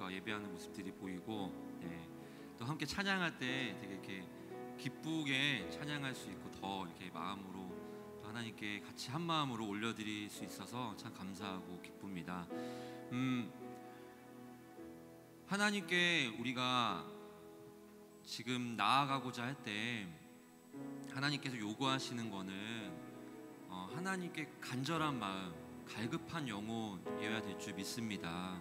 모습과 예배하는 모습들이 보이고, 또 함께 찬양할 때 되게 이렇게 기쁘게 찬양할 수 있고 더 이렇게 마음으로 또 하나님께 같이 한 마음으로 올려드릴 수 있어서 참 감사하고 기쁩니다. 하나님께 우리가 지금 나아가고자 할 때 하나님께서 요구하시는 거는 하나님께 간절한 마음, 갈급한 영혼이어야 될 줄 믿습니다.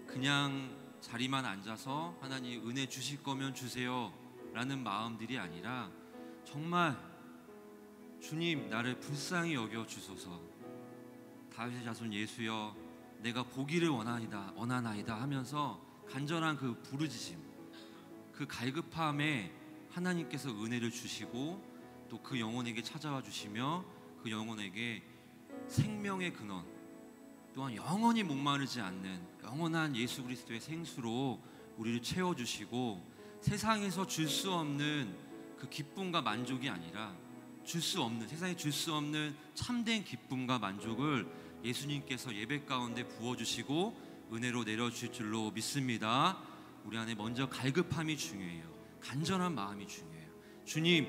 그냥 자리만 앉아서 하나님 은혜 주실 거면 주세요 라는 마음들이 아니라 정말 주님 나를 불쌍히 여겨 주소서, 다윗의 자손 예수여 내가 보기를 원하나이다 하면서 간절한 그 부르짖음, 그 갈급함에 하나님께서 은혜를 주시고 또 그 영혼에게 찾아와 주시며 그 영혼에게 생명의 근원, 또한 영원히 목마르지 않는 영원한 예수 그리스도의 생수로 우리를 채워주시고 세상에서 줄 수 없는 그 기쁨과 만족이 아니라 세상에 줄 수 없는 참된 기쁨과 만족을 예수님께서 예배 가운데 부어주시고 은혜로 내려주실 줄로 믿습니다. 우리 안에 먼저 갈급함이 중요해요. 간절한 마음이 중요해요. 주님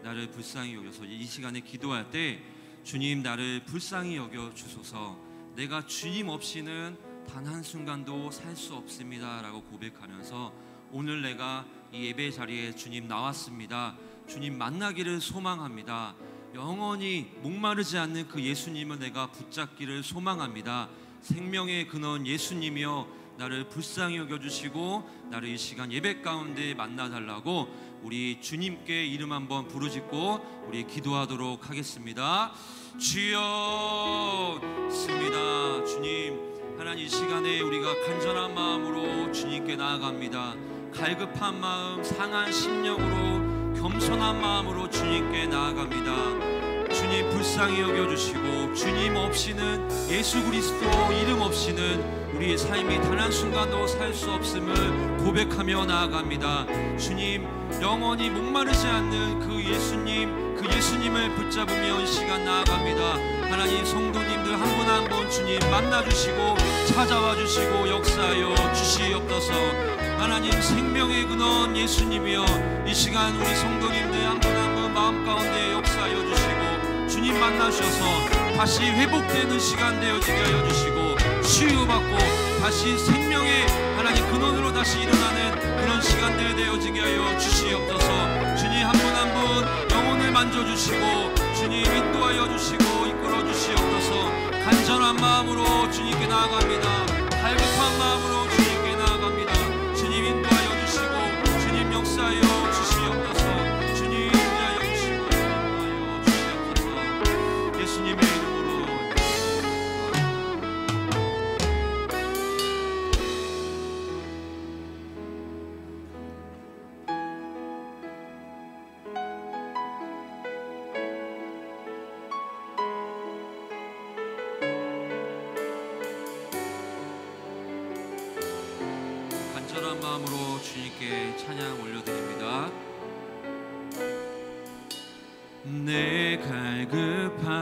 나를 불쌍히 여겨서, 이 시간에 기도할 때 주님 나를 불쌍히 여겨 주소서, 내가 주님 없이는 단 한순간도 살 수 없습니다 라고 고백하면서 오늘 내가 이 예배 자리에 주님 나왔습니다, 주님 만나기를 소망합니다, 영원히 목마르지 않는 그 예수님을 내가 붙잡기를 소망합니다, 생명의 근원 예수님이여 나를 불쌍히 여겨주시고 나를 이 시간 예배 가운데 만나달라고 우리 주님께 이름 한번 부르짖고 우리 기도하도록 하겠습니다. 주여 있습니다. 주님, 하나님 이 시간에 우리가 간절한 마음으로 주님께 나아갑니다. 갈급한 마음, 상한 심령으로 겸손한 마음으로 주님께 나아갑니다. 주님 불쌍히 여겨주시고 주님 없이는, 예수 그리스도 이름 없이는 우리의 삶이 단 한순간도 살 수 없음을 고백하며 나아갑니다. 주님 영원히 목마르지 않는 그 예수님을 붙잡으며 이 시간 나아갑니다. 하나님 성도님들 한 분 한 분 주님 만나주시고 찾아와 주시고 역사하여 주시옵소서. 하나님 생명의 근원 예수님이여 이 시간 우리 성도님들 한 분 한 분 마음 가운데 역사하여 주시고 주님 만나셔서 다시 회복되는 시간 되어지게 하여 주시고 치유받고 다시 생명의 하나님 근원으로 다시 일어나는 그런 시간들 되어지게 하여 주시옵소서. 주님 한 분 한 분 영혼을 만져주시고 주님 인도하여 주시고 이끌어 주시옵소서. 간절한 마음으로 주님께 나아갑니다. 갈급한 마음으로 주님께 나아갑니다. 주님 인도하여 주시고 주님 역사하여 주시옵소서. 주님 인도하여 주시고 인도하여 주시옵소서. 예수님의 이름으로 간절한 마음으로 주님께 찬양 올려드립니다. 내 갈급함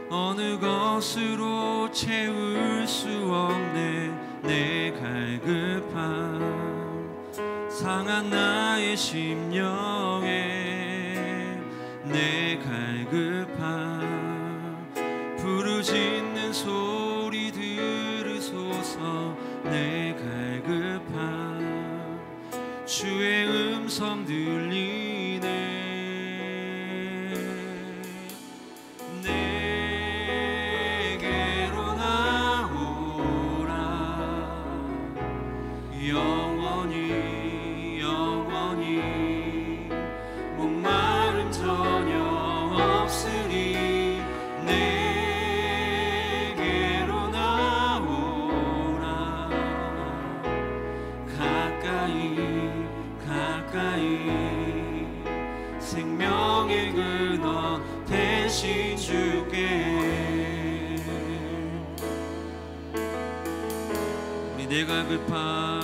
어느 것으로 채울 수 없네. 내 갈급함 상한 나의 심령에 내 갈급함 부르짖는 소리 들으소서. 내 갈급함 주의 음성 들리네. 내게로 나오라. 영원히 영원히 목마름 전혀 없으리. 내게로 나오라. 가까이 생명의 근원 대신 주께. 우리 내 갈급함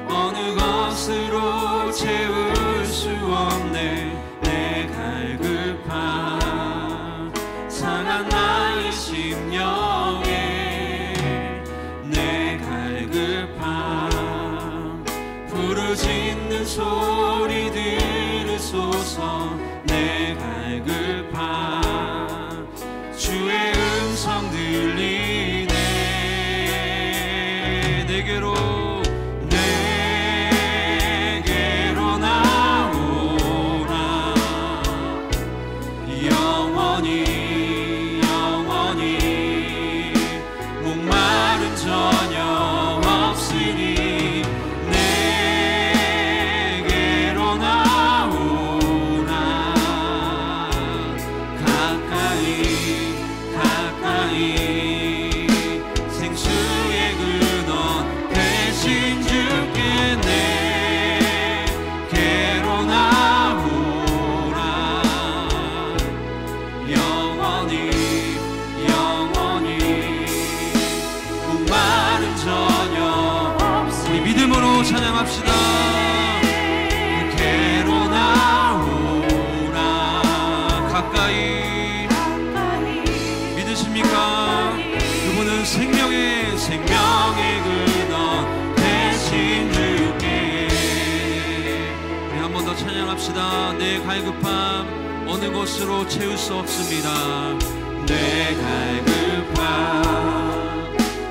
어느 것으로 채울 수 없네. 내 갈급함 상한 나 나의 심령에 내 갈급함 부르짖는 소리 들으소서. 내 갈급함 주의 음성 들리네. 내게로 나오라. 영원히 영원히 목마름 전혀 없으니 내게로 나오라. 가까이 가까이 생수의 근원 대신 주께 내게로 나오라. 영원히 영원히 목마름 전혀 없으니. 믿음으로 찬양합시다. 내게로 나오라. 가까이 믿으십니까? 그분은 생명의 근원 대신 주께. 우리 한 번 더 찬양합시다. 내 갈급함 어느 곳으로 채울 수 없습니다. 내 갈급함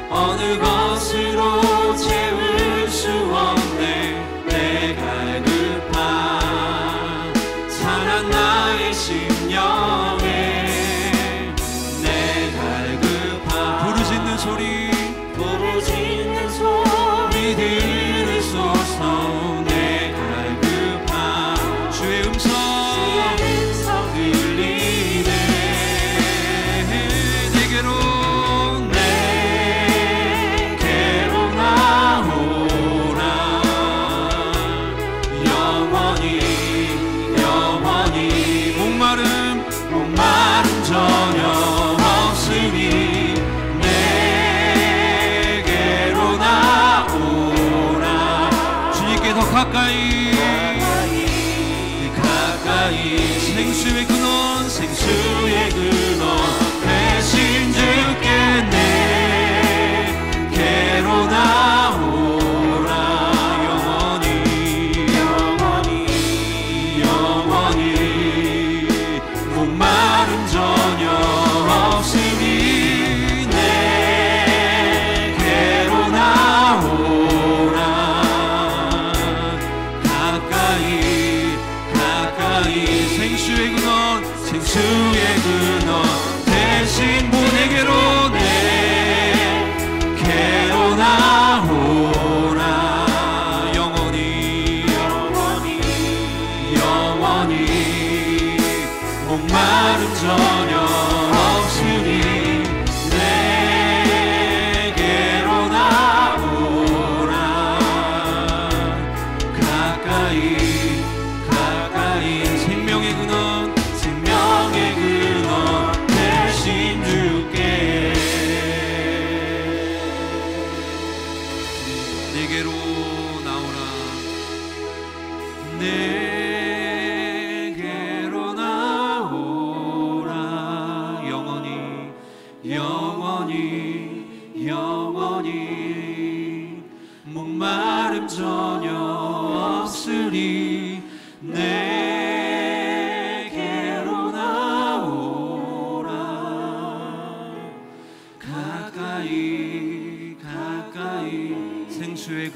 어느 것으로 채울 수 없네. 내 갈급함 상한 나의 심령에 내 갈급함 부르짖는 소리 들으소서. 내 갈급함 주의 음성 들리네. 내게로 나오라. 영원히 영원히 목마름 전혀 없으니 내게로 나오라. 주님께 더 가까이 생수의 근원 대신 주께 내게로 나오라. 영원히 목마름 전혀 없으니 내게로 나오라. 가까이 생수의 근원 대신 내게로 나오라. 영원히 목마름 전혀 없으니 내게로 나오라. 가까이 생명의 근원 대신 주께 내게로 나오라. 내게로 나오라. 영원히 목마름 전혀 없으리. 내게로 나오라. 가까이 생수의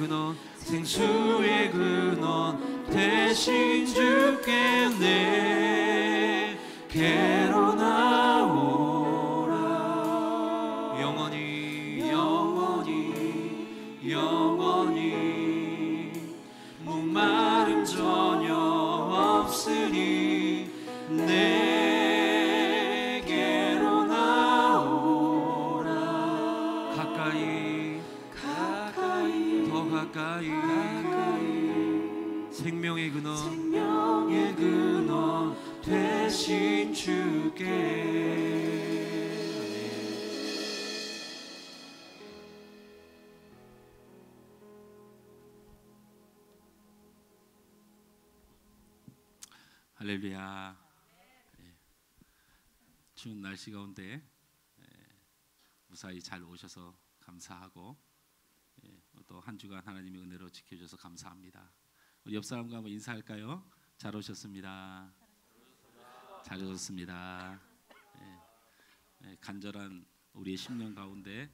근원 대신 주께 내게로 나오라. 영원히 목마름 전혀 없으니 내게로 나오라. 가까이 더 가까이 생명의 근원 대신 주께. 할렐루야. 추운 날씨 가운데 무사히 잘 오셔서 감사하고, 또 한 주간 하나님의 은혜로 지켜주셔서 감사합니다. 우리 옆 사람과 한번 인사할까요? 잘 오셨습니다. 잘 오셨습니다. 간절한 우리의 심령 가운데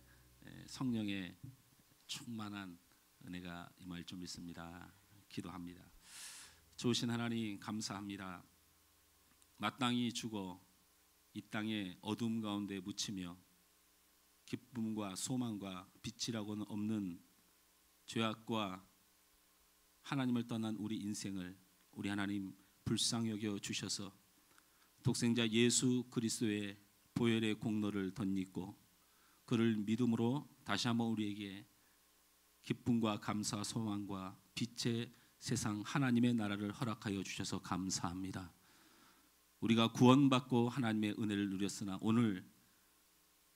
성령의 충만한 은혜가 임할 줄 믿습니다. 기도합니다. 좋으신 하나님 감사합니다. 마땅히 죽어 이 땅의 어둠 가운데 묻히며 기쁨과 소망과 빛이라고는 없는 죄악과 하나님을 떠난 우리 인생을 우리 하나님 불쌍히 여겨 주셔서 독생자 예수 그리스도의 보혈의 공로를 덧입고 그를 믿음으로 다시 한번 우리에게 기쁨과 감사 소망과 빛의 세상 하나님의 나라를 허락하여 주셔서 감사합니다. 우리가 구원받고 하나님의 은혜를 누렸으나 오늘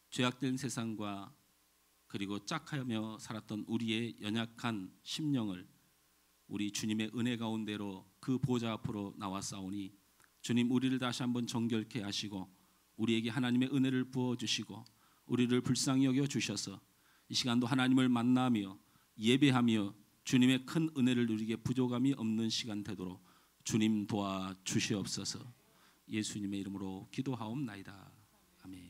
죄악된 세상과 그리고 짝하며 살았던 우리의 연약한 심령을 우리 주님의 은혜 가운데로 그 보좌 앞으로 나왔사오니 주님 우리를 다시 한번 정결케 하시고 우리에게 하나님의 은혜를 부어주시고 우리를 불쌍히 여겨 주셔서 이 시간도 하나님을 만나며 예배하며 주님의 큰 은혜를 누리게 부족함이 없는 시간 되도록 주님 도와주시옵소서. 예수님의 이름으로 기도하옵나이다. 아멘.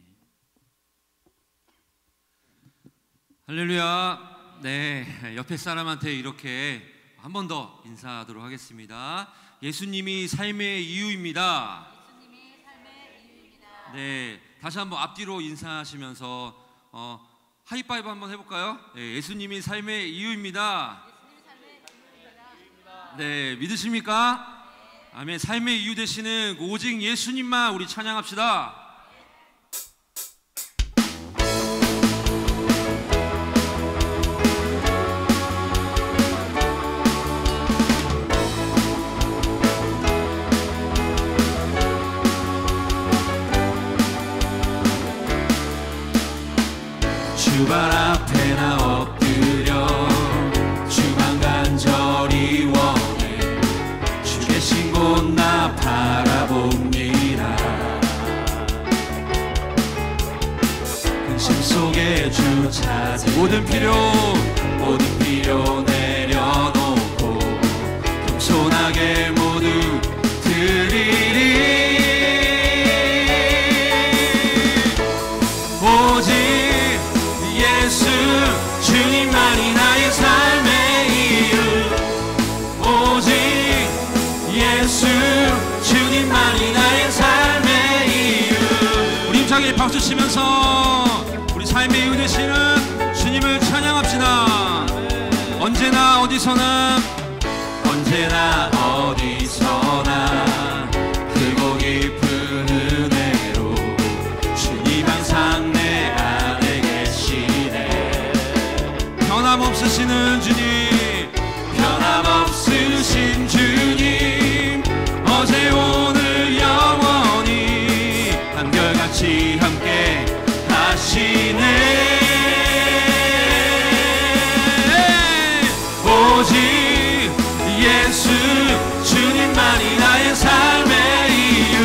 할렐루야. 네, 옆에 사람한테 이렇게 한 번 더 인사하도록 하겠습니다. 예수님이 삶의 이유입니다. 네, 다시 한번 앞뒤로 인사하시면서 하이파이브 한번 해볼까요? 네, 예수님이 삶의 이유입니다. 네, 믿으십니까? 아멘. 삶의 이유 되시는 오직 예수님만 우리 찬양합시다. 주발 앞에 나 엎드려 주만 간절히 원해 주 계신 곳 나 바라봅니다. 근심 속에 주 찾은 모든 필요 내려놓고 겸손하게 모두 드리리. 오직 예수 주님만이 나의 삶의 이유. 오직 예수 주님만이 나의 삶의 이유. 우리 힘차게 박수 치면서 우리 삶의 이유 되시는 주님을 찬양합시다. 언제나 어디서나 크고 깊은 은혜로 주님 항상 내 안에 계시네. 변함없으시는 주님, 변함없으신 주님, 어제 오늘 영원히 한결같이 함께 하시네. 오직 예수 주님만이 나의 삶의 이유.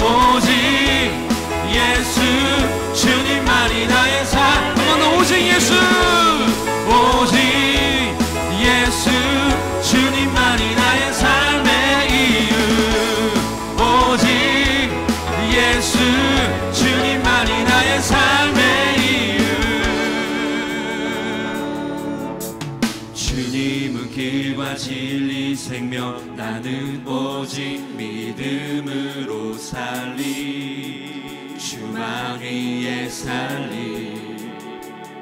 오직 예수 주님만이 나의 삶. 한번 더 오직 예수. 오직 예수 주님만이 나의 삶의 이유. 오직 예수 주님만이 나의 삶의 이유. 주님은 길과 진리 생명, 나는 오직 믿음으로 살리. 주만 위에 살리.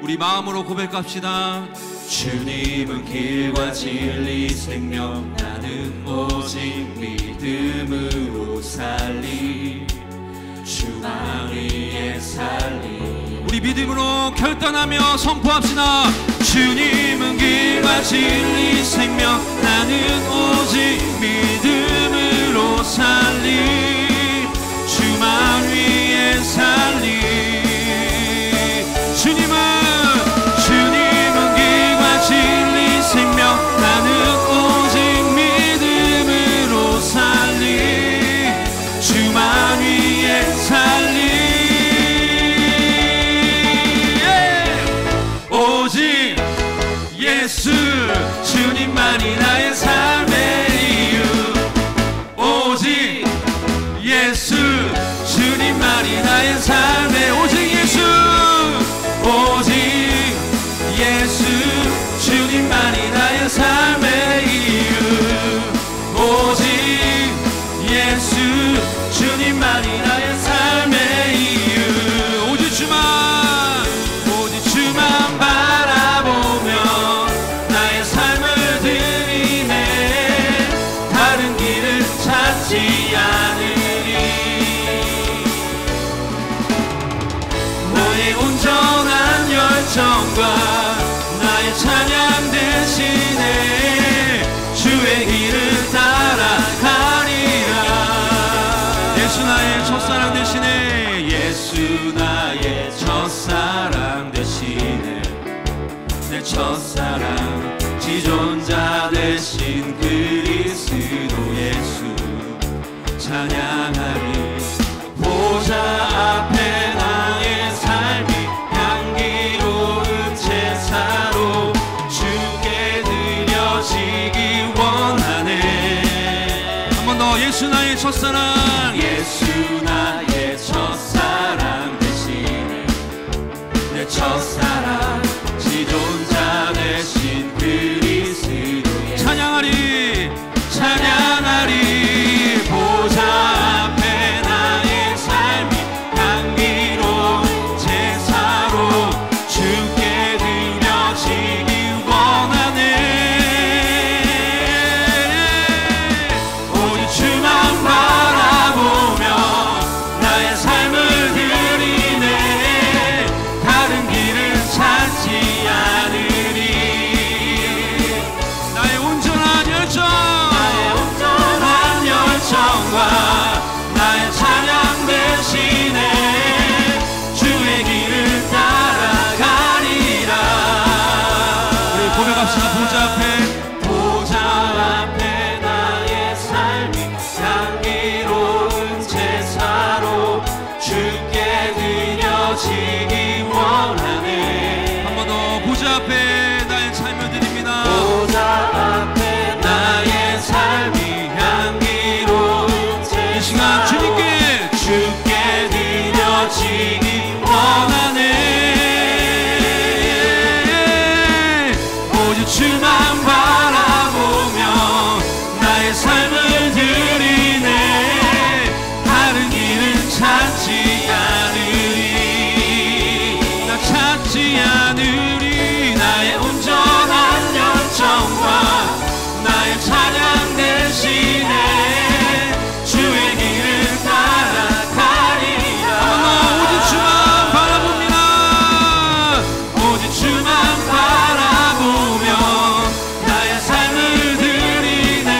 우리 마음으로 고백합시다. 주님은 길과 진리 생명, 나는 오직 믿음으로 살리. 주만 위에 살리. 우리 믿음으로 결단하며 선포합시다. 주님은 길과 진리 생명, 나는 오직 믿음으로 살리. 주만 위에 살리. 주님은 길과 진리 생명, 나는 오직 믿음으로 살리. 주만 위에 살리. 나의 온전한 열정과 나의 찬양 대신에 주의 길을 따라가리라. 예수 나의 첫사랑 대신에 예수 나의 첫사랑 대신에 내 첫사랑 지존자 대신 그리스도 예수 찬양하리. 보좌 앞에 나의 삶이 향기로운 제사로 주께 드려지기 원하네. 한 번 더 예수 나의 첫사랑 예수 나의 첫사랑 대신에 내 첫사랑 지존자 대신 그리스도 찬양하리 찬양하리. 보좌 앞에 나의 삶이 향기로운 제사로 주께 드려지기 원하네. 오직 주만 바라보며 나의 삶을 드리네. 다른 길을 찾지 않으리. 나의 온전한 열정 나의 찬양 대신에 주의 길을 따라가리라. 우리 고백합시다. 보좌 앞에 나의 삶이 향기로운 제사로 주께 드려지기 원하네. 한 번 더 보좌 앞에 나의 삶을 드립니다. 보좌 앞에 나의 삶이 이 시간 주께 드려지기 원하네. 오직 주만 바라보며 나의 삶을 드리네. 다른 길은 찾지 않으리. 나 찾지 않으리. 나의 온전한 열정과 나의 찬양 대신에 주의 길을 따라가리라. 오직 주만 바라봅니다. 오직 주만 바라보며 나의 삶을 드리네.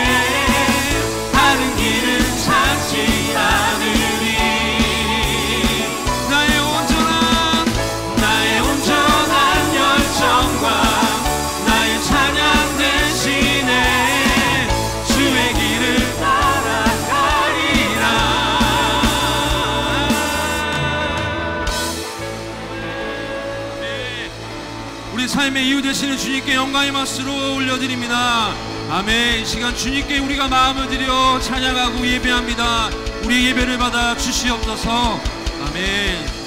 다른 길은 찾지 않으리. 나의 온전한 열정과 나의 찬양 대신에 주의 길을 우리 삶의 이유 되시는 주님께 영광의 박수로 올려드립니다. 아멘. 이 시간 주님께 우리가 마음을 들여 찬양하고 예배합니다. 우리 예배를 받아 주시옵소서. 아멘.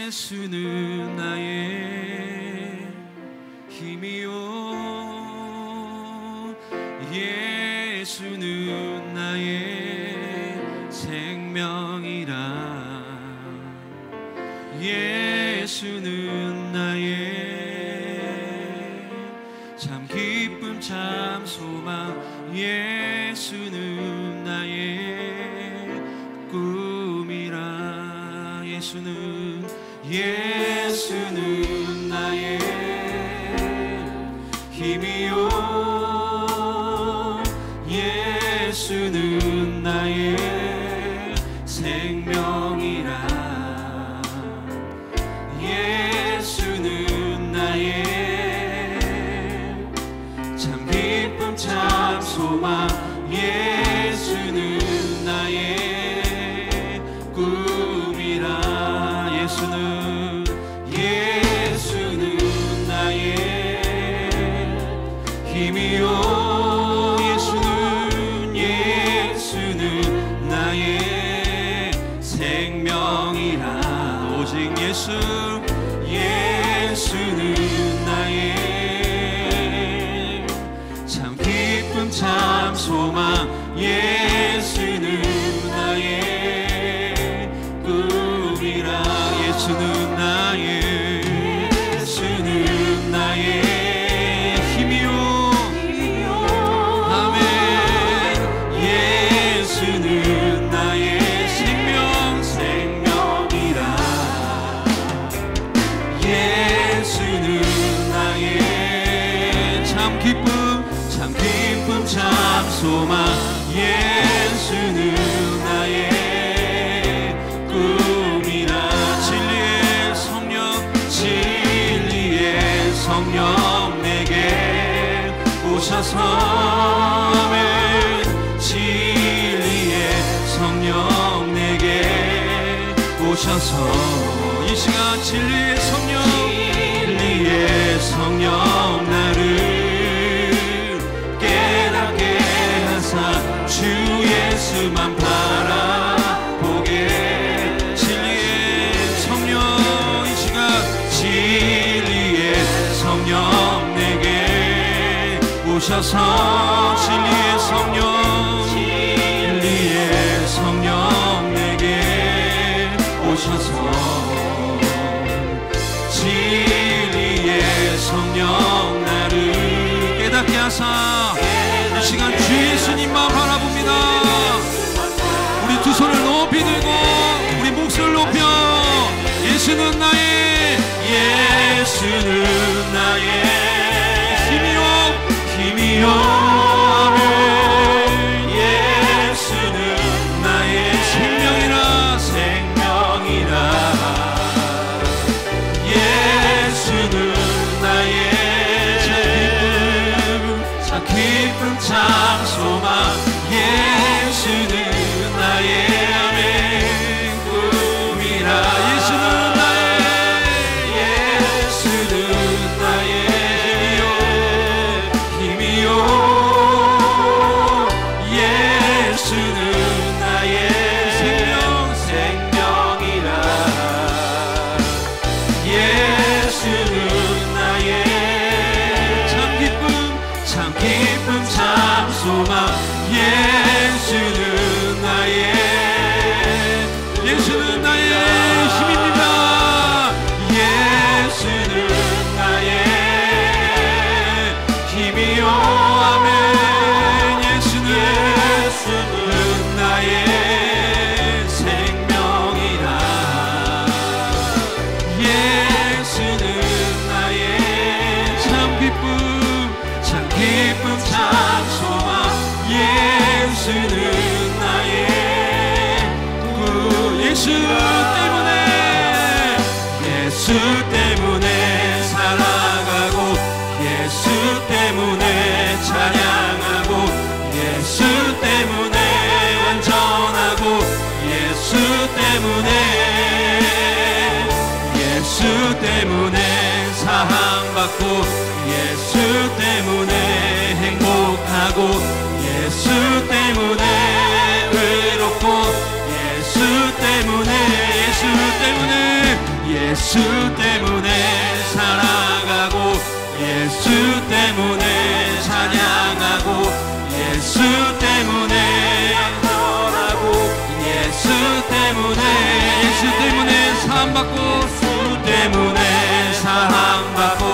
예수는 나의 힘이요 예수는 나의 생명이라. 예수는 나의 참 기쁨 참 소망. 예수는 나의 꿈이라. 예수는 나의 힘이요 예수는 나의 생명이라. 예수는 나의 참 기쁨 참 소망. 예수는 나의 꿈이라. 예수는 나의 힘이요 예수는 나의 생명이라. 오직 예수는 나의 참 기쁨 참 소망. 예수는 나의 꿈. 예수는 나의 힘이요. 아멘. 예수는 나의 생명이라. 예수는 나의 참 기쁨 참 소망. 예수는 나의 꿈이라. 진리의 성령 내게 오셔서. 아멘. 진리의 성령 내게 오셔서 이 시간 진리의 성령 나를 깨닫게 하사 주 예수만 바라보게. 진리의 성령 이 시간 진리의 성령 내게 오셔서. 진리의 성령 내게 오셔서. 진리의 성령 나를 깨닫게 하사 이 시간 주 예수님만 바라봅니다. 우리 두 손을 높이 들고 우리 목소리를 높여. 예수는 나의 힘이요. 아멘. 예수는 나의 생명이라. 예수는 나의 참 기쁨 참 소망. 예수는 나의 아멘 꿈이라. 예수는 나의 힘이요. 예수는 나의 생명이라. 예수는 나의 참 기쁨 참 소망. 예수는 나의 힘입니다. 예수는 나의 힘이요. 아멘. 예수는 나의 생명이라. 예수는 나의 참 기쁨 참 소망. 예수는 나의 예수 때문에 살아가고. 예수 때문에 찬양하고. 예수 때문에 완전하고. 예수 때문에 사랑받고. 예수 때문에 행복하고. 예수 때문에 외롭고. 예수 때문에 살아가고. 예수 때문에 찬양하고. 예수 때문에 안전하고. 예수 때문에 사랑받고. 예수 때문에 사랑받고.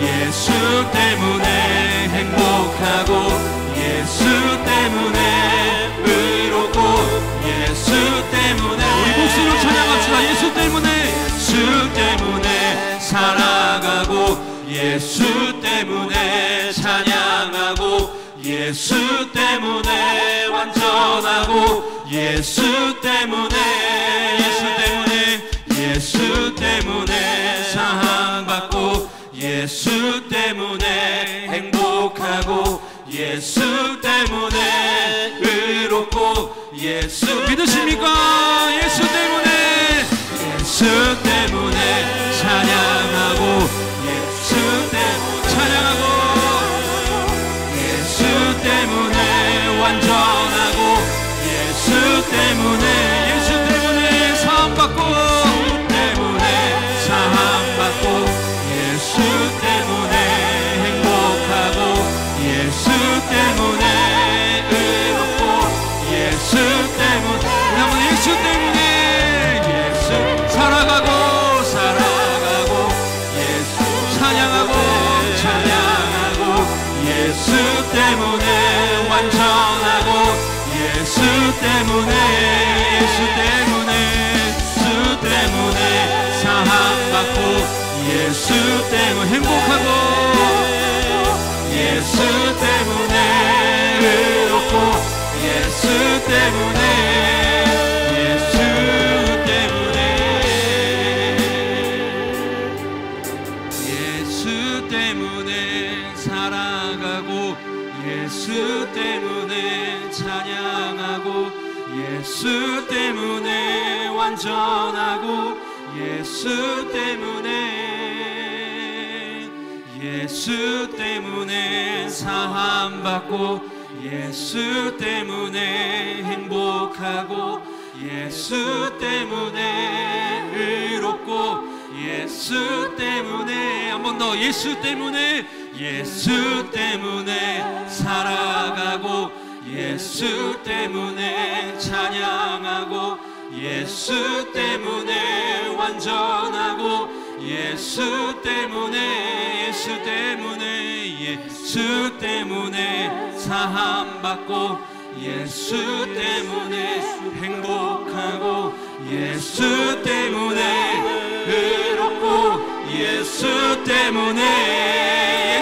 예수 때문에 행복하고. 예수 때문에 의롭고. 예수 때문에 우리 목소리로 찬양합시다. 예수 때문에 살아가고. 예수 때문에 찬양하고. 예수 때문에 완전하고. 예수 때문에 사랑받고. 예수 때문에 행복하고. 예수 때문에 의롭고. 예수 믿으십니까? 예수 때문에 찬양하고. 예수 때문에 완전하고. 예수 때문에 사랑받고. 예수 때문에 행복하고. 예수 때문에 의롭고. 예수 때문에 때문에 예수 때문에 사랑받고 예수 때문에 행복하고 예수 때문에 의롭고 예수 때문에 살아가고 예수 때문에 찬양하고 예수 때문에 완전하고 예수 때문에 사함받고 예수 때문에 행복하고 예수 때문에 의롭고 예수 때문에 한 번 더 예수 때문에 살아가고 예수 때문에 찬양하고 예수 때문에 완전하고 예수 때문에 사함받고 예수 때문에 행복하고 예수 때문에 의롭고 예수 때문에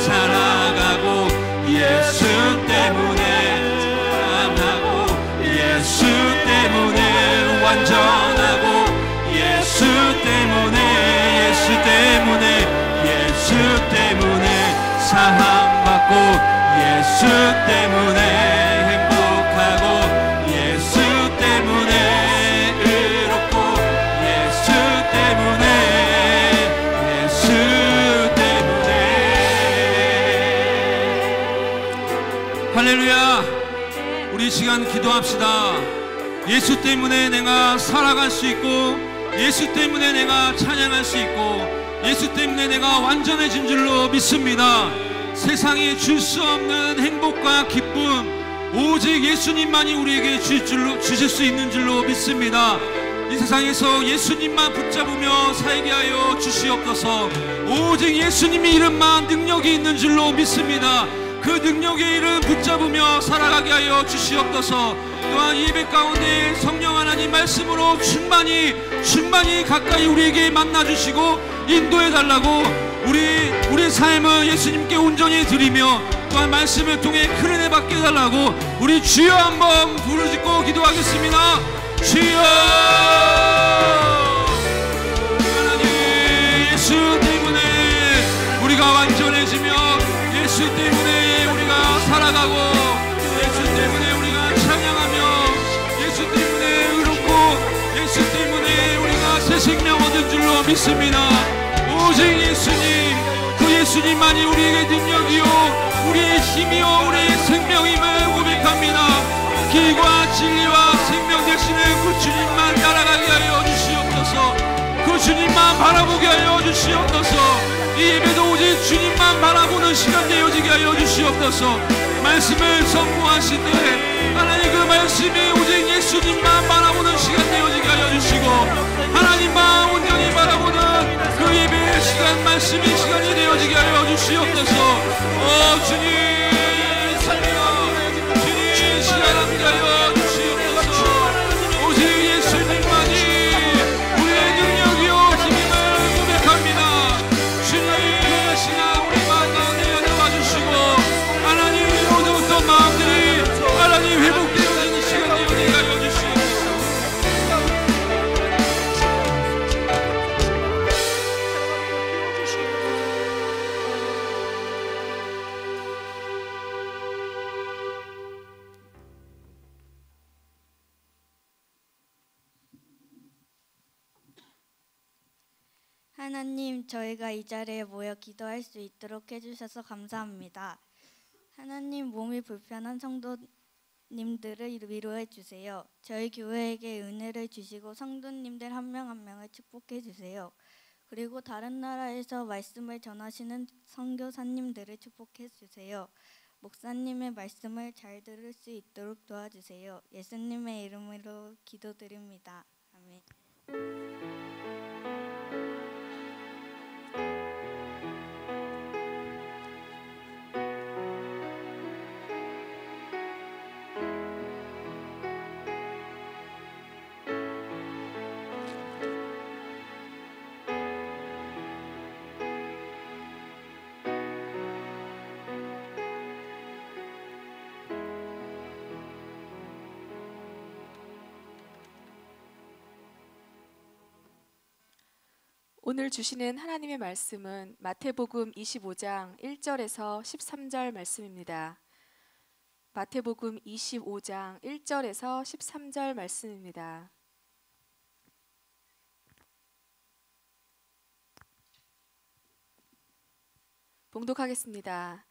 살아가고 예수 때문에 사랑하고 예수 때문에 완전하고 예수 때문에 사랑받고 예수 때문에 행복하고 예수 때문에 의롭고 예수 때문에 할렐루야. 우리 이 시간 기도합시다. 예수 때문에 내가 살아갈 수 있고 예수 때문에 내가 찬양할 수 있고 예수 때문에 내가 완전해진 줄로 믿습니다. 세상이 줄 수 없는 행복과 기쁨 오직 예수님만이 우리에게 주실 수 있는 줄로 믿습니다. 이 세상에서 예수님만 붙잡으며 살게 하여 주시옵소서. 오직 예수님의 이름만 능력이 있는 줄로 믿습니다. 그 능력의 이름 붙잡으며 살아가게 하여 주시옵소서. 또한 예배 가운데 성령 하나님 말씀으로 충만히 가까이 우리에게 만나주시고 인도해달라고 우리 삶을 예수님께 온전히 드리며 또한 말씀을 통해 큰 은혜 받게 해달라고 우리 주여 한번 부르짖고 기도하겠습니다. 주여 하나님 예수 때문에 우리가 완전해지며 예수 때문에 우리가 살아가고 예수 때문에 우리가 찬양하며 예수 때문에 의롭고 예수 때문에 우리가 새 생명 얻은 줄로 믿습니다. 오직 예수님 그 예수님만이 우리에게 능력이요 우리의 힘이요 우리의 생명임을 고백합니다. 길과 진리와 생명 되시는 그 주님만 따라가게 하여 주시옵소서. 그 주님만 바라보게 하여 주시옵소서. 이 예배도 오직 주님만 바라보는 시간 되어지게 하여 주시옵소서. 말씀을 선포하실 때 하나님 그 말씀이 오직 예수님만 바라보는 시간 되어지게 하여 주시고 하나님만 온전히 바라보는 그 예배의 시간 말씀의 시간이 되어지게 하여 주시옵소서. 주님 시간하게 하여 주시옵소서. 오직 예수님만이 우리의 능력이요 힘임을 고백합니다. 주님 이 시간 우리 마음 가운데 나와 주시고 하나님 모든 어떤 마음들이 하나님 회복되어지는 시간 되어지게 하여 주시옵소서. 하나님, 저희가 이 자리에 모여 기도할 수 있도록 해주셔서 감사합니다. 하나님, 몸이 불편한 성도님들을 위로해 주세요. 저희 교회에게 은혜를 주시고 성도님들 한 명 한 명을 축복해 주세요. 그리고 다른 나라에서 말씀을 전하시는 선교사님들을 축복해 주세요. 목사님의 말씀을 잘 들을 수 있도록 도와주세요. 예수님의 이름으로 기도드립니다. 아멘. 오늘 주시는 하나님의 말씀은 마태복음 25장 1절에서 13절 말씀입니다. 마태복음 25장 1절에서 13절 말씀입니다. 봉독하겠습니다.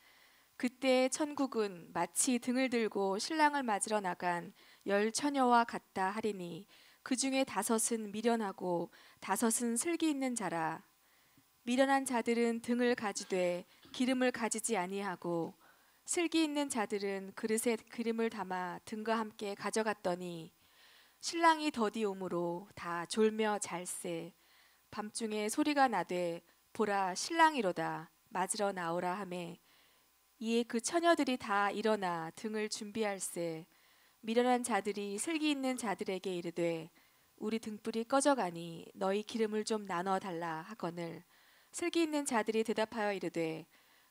그때 천국은 마치 등을 들고 신랑을 맞으러 나간 10 처녀와 같다 하리니 그 중에 5은 미련하고 5은 슬기 있는 자라. 미련한 자들은 등을 가지되 기름을 가지지 아니하고 슬기 있는 자들은 그릇에 기름을 담아 등과 함께 가져갔더니 신랑이 더디 오므로 다 졸며 잘세. 밤중에 소리가 나되 보라 신랑이로다 맞으러 나오라 하매 이에 그 처녀들이 다 일어나 등을 준비할세. 미련한 자들이 슬기 있는 자들에게 이르되 우리 등불이 꺼져가니 너희 기름을 좀 나눠 달라 하거늘 슬기 있는 자들이 대답하여 이르되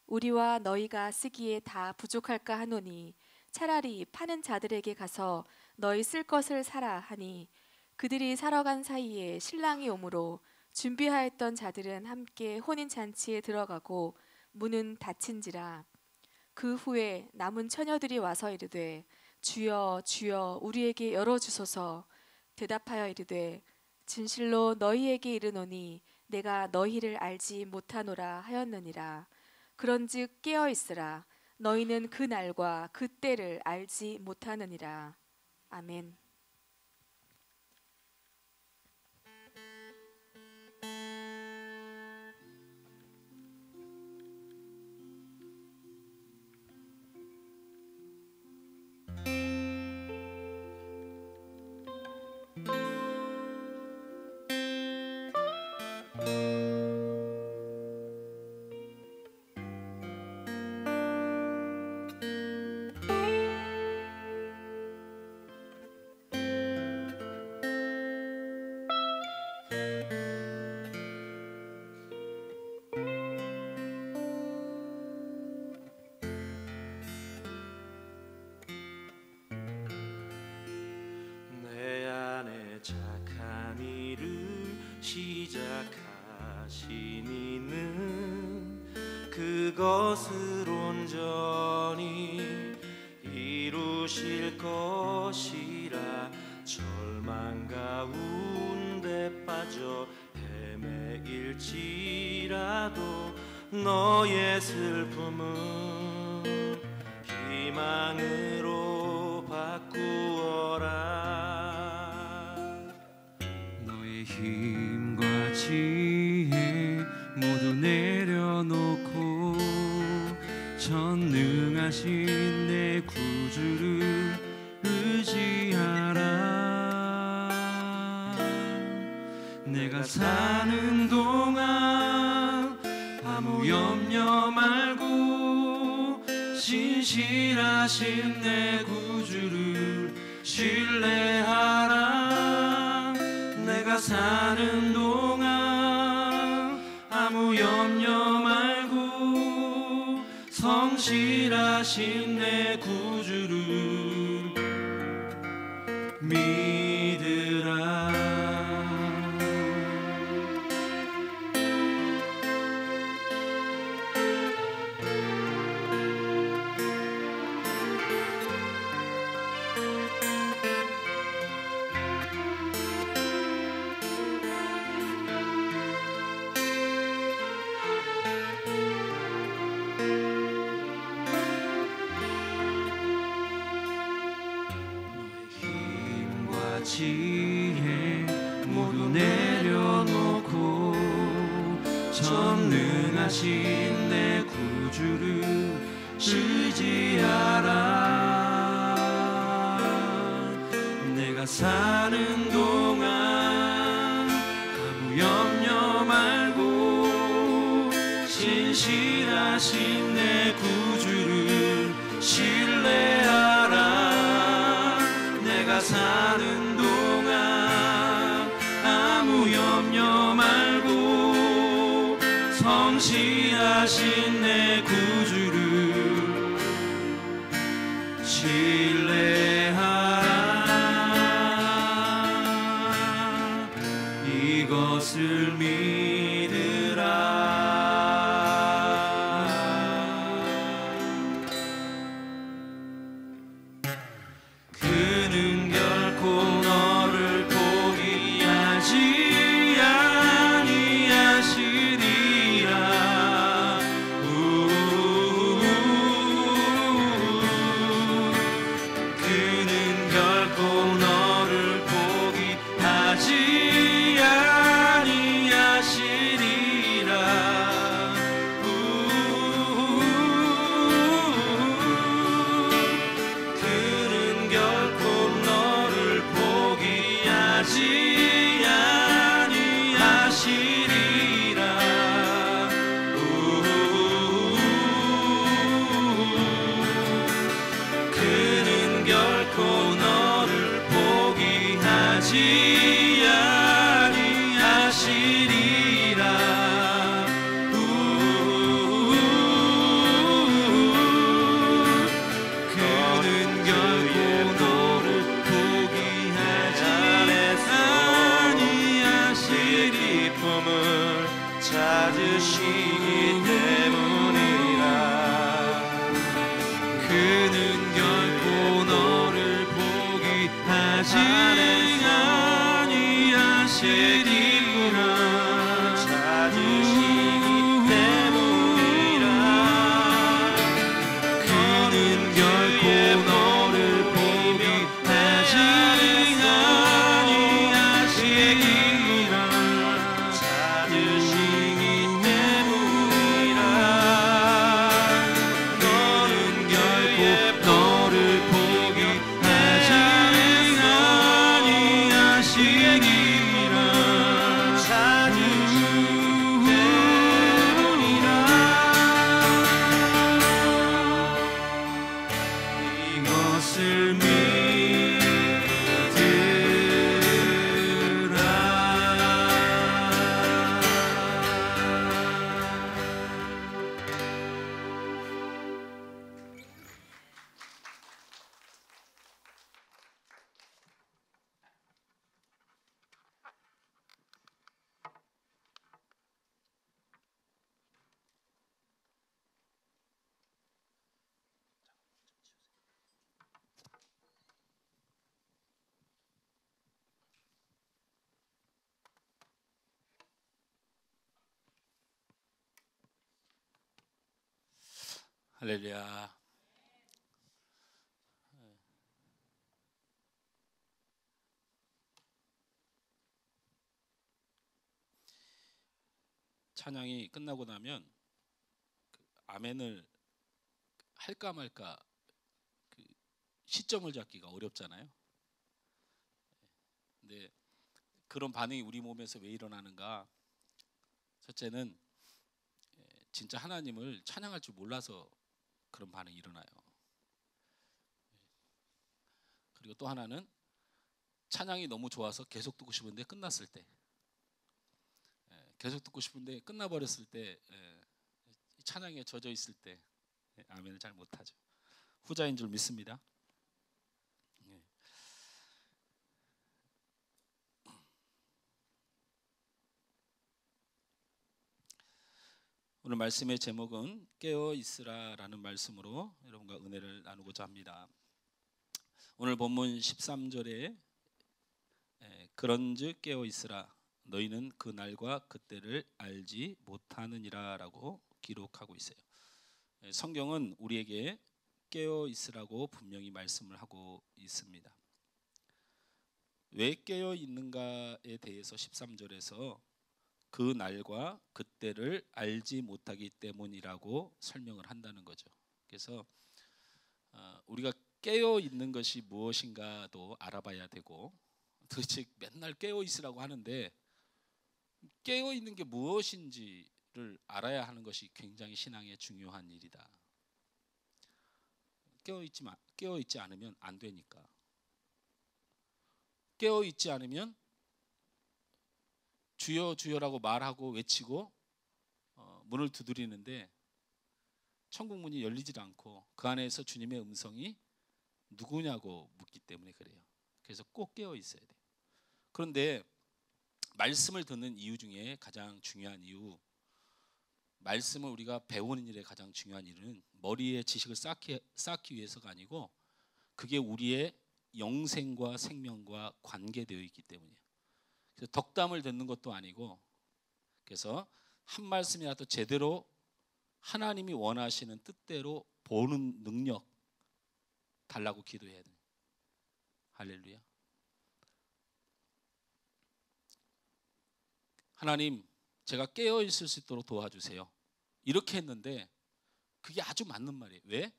우리와 너희가 쓰기에 다 부족할까 하노니 차라리 파는 자들에게 가서 너희 쓸 것을 사라 하니 그들이 사러 간 사이에 신랑이 오므로 준비하였던 자들은 함께 혼인잔치에 들어가고 문은 닫힌지라. 그 후에 남은 처녀들이 와서 이르되 주여 주여 우리에게 열어주소서. 대답하여 이르되 진실로 너희에게 이르노니 내가 너희를 알지 못하노라 하였느니라. 그런즉 깨어 있으라. 너희는 그 날과 그 때를 알지 못하느니라. 아멘. 착한 일을 시작하신 이는 그것을 온전히 이루실 것이라. 절망 가운데 빠져 헤매일지라도 너의 슬픔은 희망으로 바꾸어라. 힘과 지혜 모두 내려놓고 전능하신 내 구주를 의지하라. 내가 사는 동안 아무 염려 말고 신실하신 내 구주를 신뢰하라. 내가 사는 동안 아무 염려 말고 성실하신 내 구주를 믿으라. 지혜 모두 내려놓고 전능하신 내 구주를 의지하라. 내가 사는 동안 아무 염려 말고 신실하신 내 구주를 신뢰하라. 내가 사는 동안 아무 염려 말고 성실하신 내 구주를 신뢰하라. 이것을 믿으라. 하지 아니하시리라. 그는 결코 너를 포기하지 아니하시리. 기쁨을 찾으시기 때문이라. 그는 결코 너를 포기하지 아니하시리라. 찾으시기 때문이라. 그는 결코 너를 포기하지 아니하시리라. 찾으시기 때문이라. 너는 결코 너를 포기하지 아니하시리라. 찾으시기 때문이라. 이것을 할렐루야. 찬양이 끝나고 나면 아멘을 할까 말까 시점을 잡기가 어렵잖아요. 근데 그런 반응이 우리 몸에서 왜 일어나는가? 첫째는 진짜 하나님을 찬양할 줄 몰라서 그런 반응이 일어나요. 그리고 또 하나는 찬양이 너무 좋아서 계속 듣고 싶은데 끝났을 때, 계속 듣고 싶은데 끝나버렸을 때, 찬양에 젖어 있을 때 아멘을 잘 못하죠. 후자인 줄 믿습니다. 오늘 말씀의 제목은 깨어 있으라라는 말씀으로 여러분과 은혜를 나누고자 합니다. 오늘 본문 13절에 그런즉 깨어 있으라 너희는 그 날과 그때를 알지 못하느니라라고 기록하고 있어요. 성경은 우리에게 깨어 있으라고 분명히 말씀을 하고 있습니다. 왜 깨어 있는가에 대해서 13절에서 그 날과 그때를 알지 못하기 때문이라고 설명을 한다는 거죠. 그래서 우리가 깨어 있는 것이 무엇인가도 알아봐야 되고, 도대체 맨날 깨어 있으라고 하는데 깨어 있는 게 무엇인지를 알아야 하는 것이 굉장히 신앙에 중요한 일이다. 깨어 있지 않으면 안 되니까. 깨어 있지 않으면 주여 주여라고 말하고 외치고 문을 두드리는데 천국 문이 열리질 않고 그 안에서 주님의 음성이 누구냐고 묻기 때문에 그래요. 그래서 꼭 깨어 있어야 돼요. 그런데 말씀을 듣는 이유 중에 가장 중요한 이유, 말씀을 우리가 배우는 일에 가장 중요한 일은 머리에 지식을 쌓기 위해서가 아니고 그게 우리의 영생과 생명과 관계되어 있기 때문이에요. 그래서 덕담을 듣는 것도 아니고, 그래서 한 말씀이라도 제대로 하나님이 원하시는 뜻대로 보는 능력 달라고 기도해야 돼요. 할렐루야. 하나님, 제가 깨어 있을 수 있도록 도와주세요. 이렇게 했는데 그게 아주 맞는 말이에요. 왜?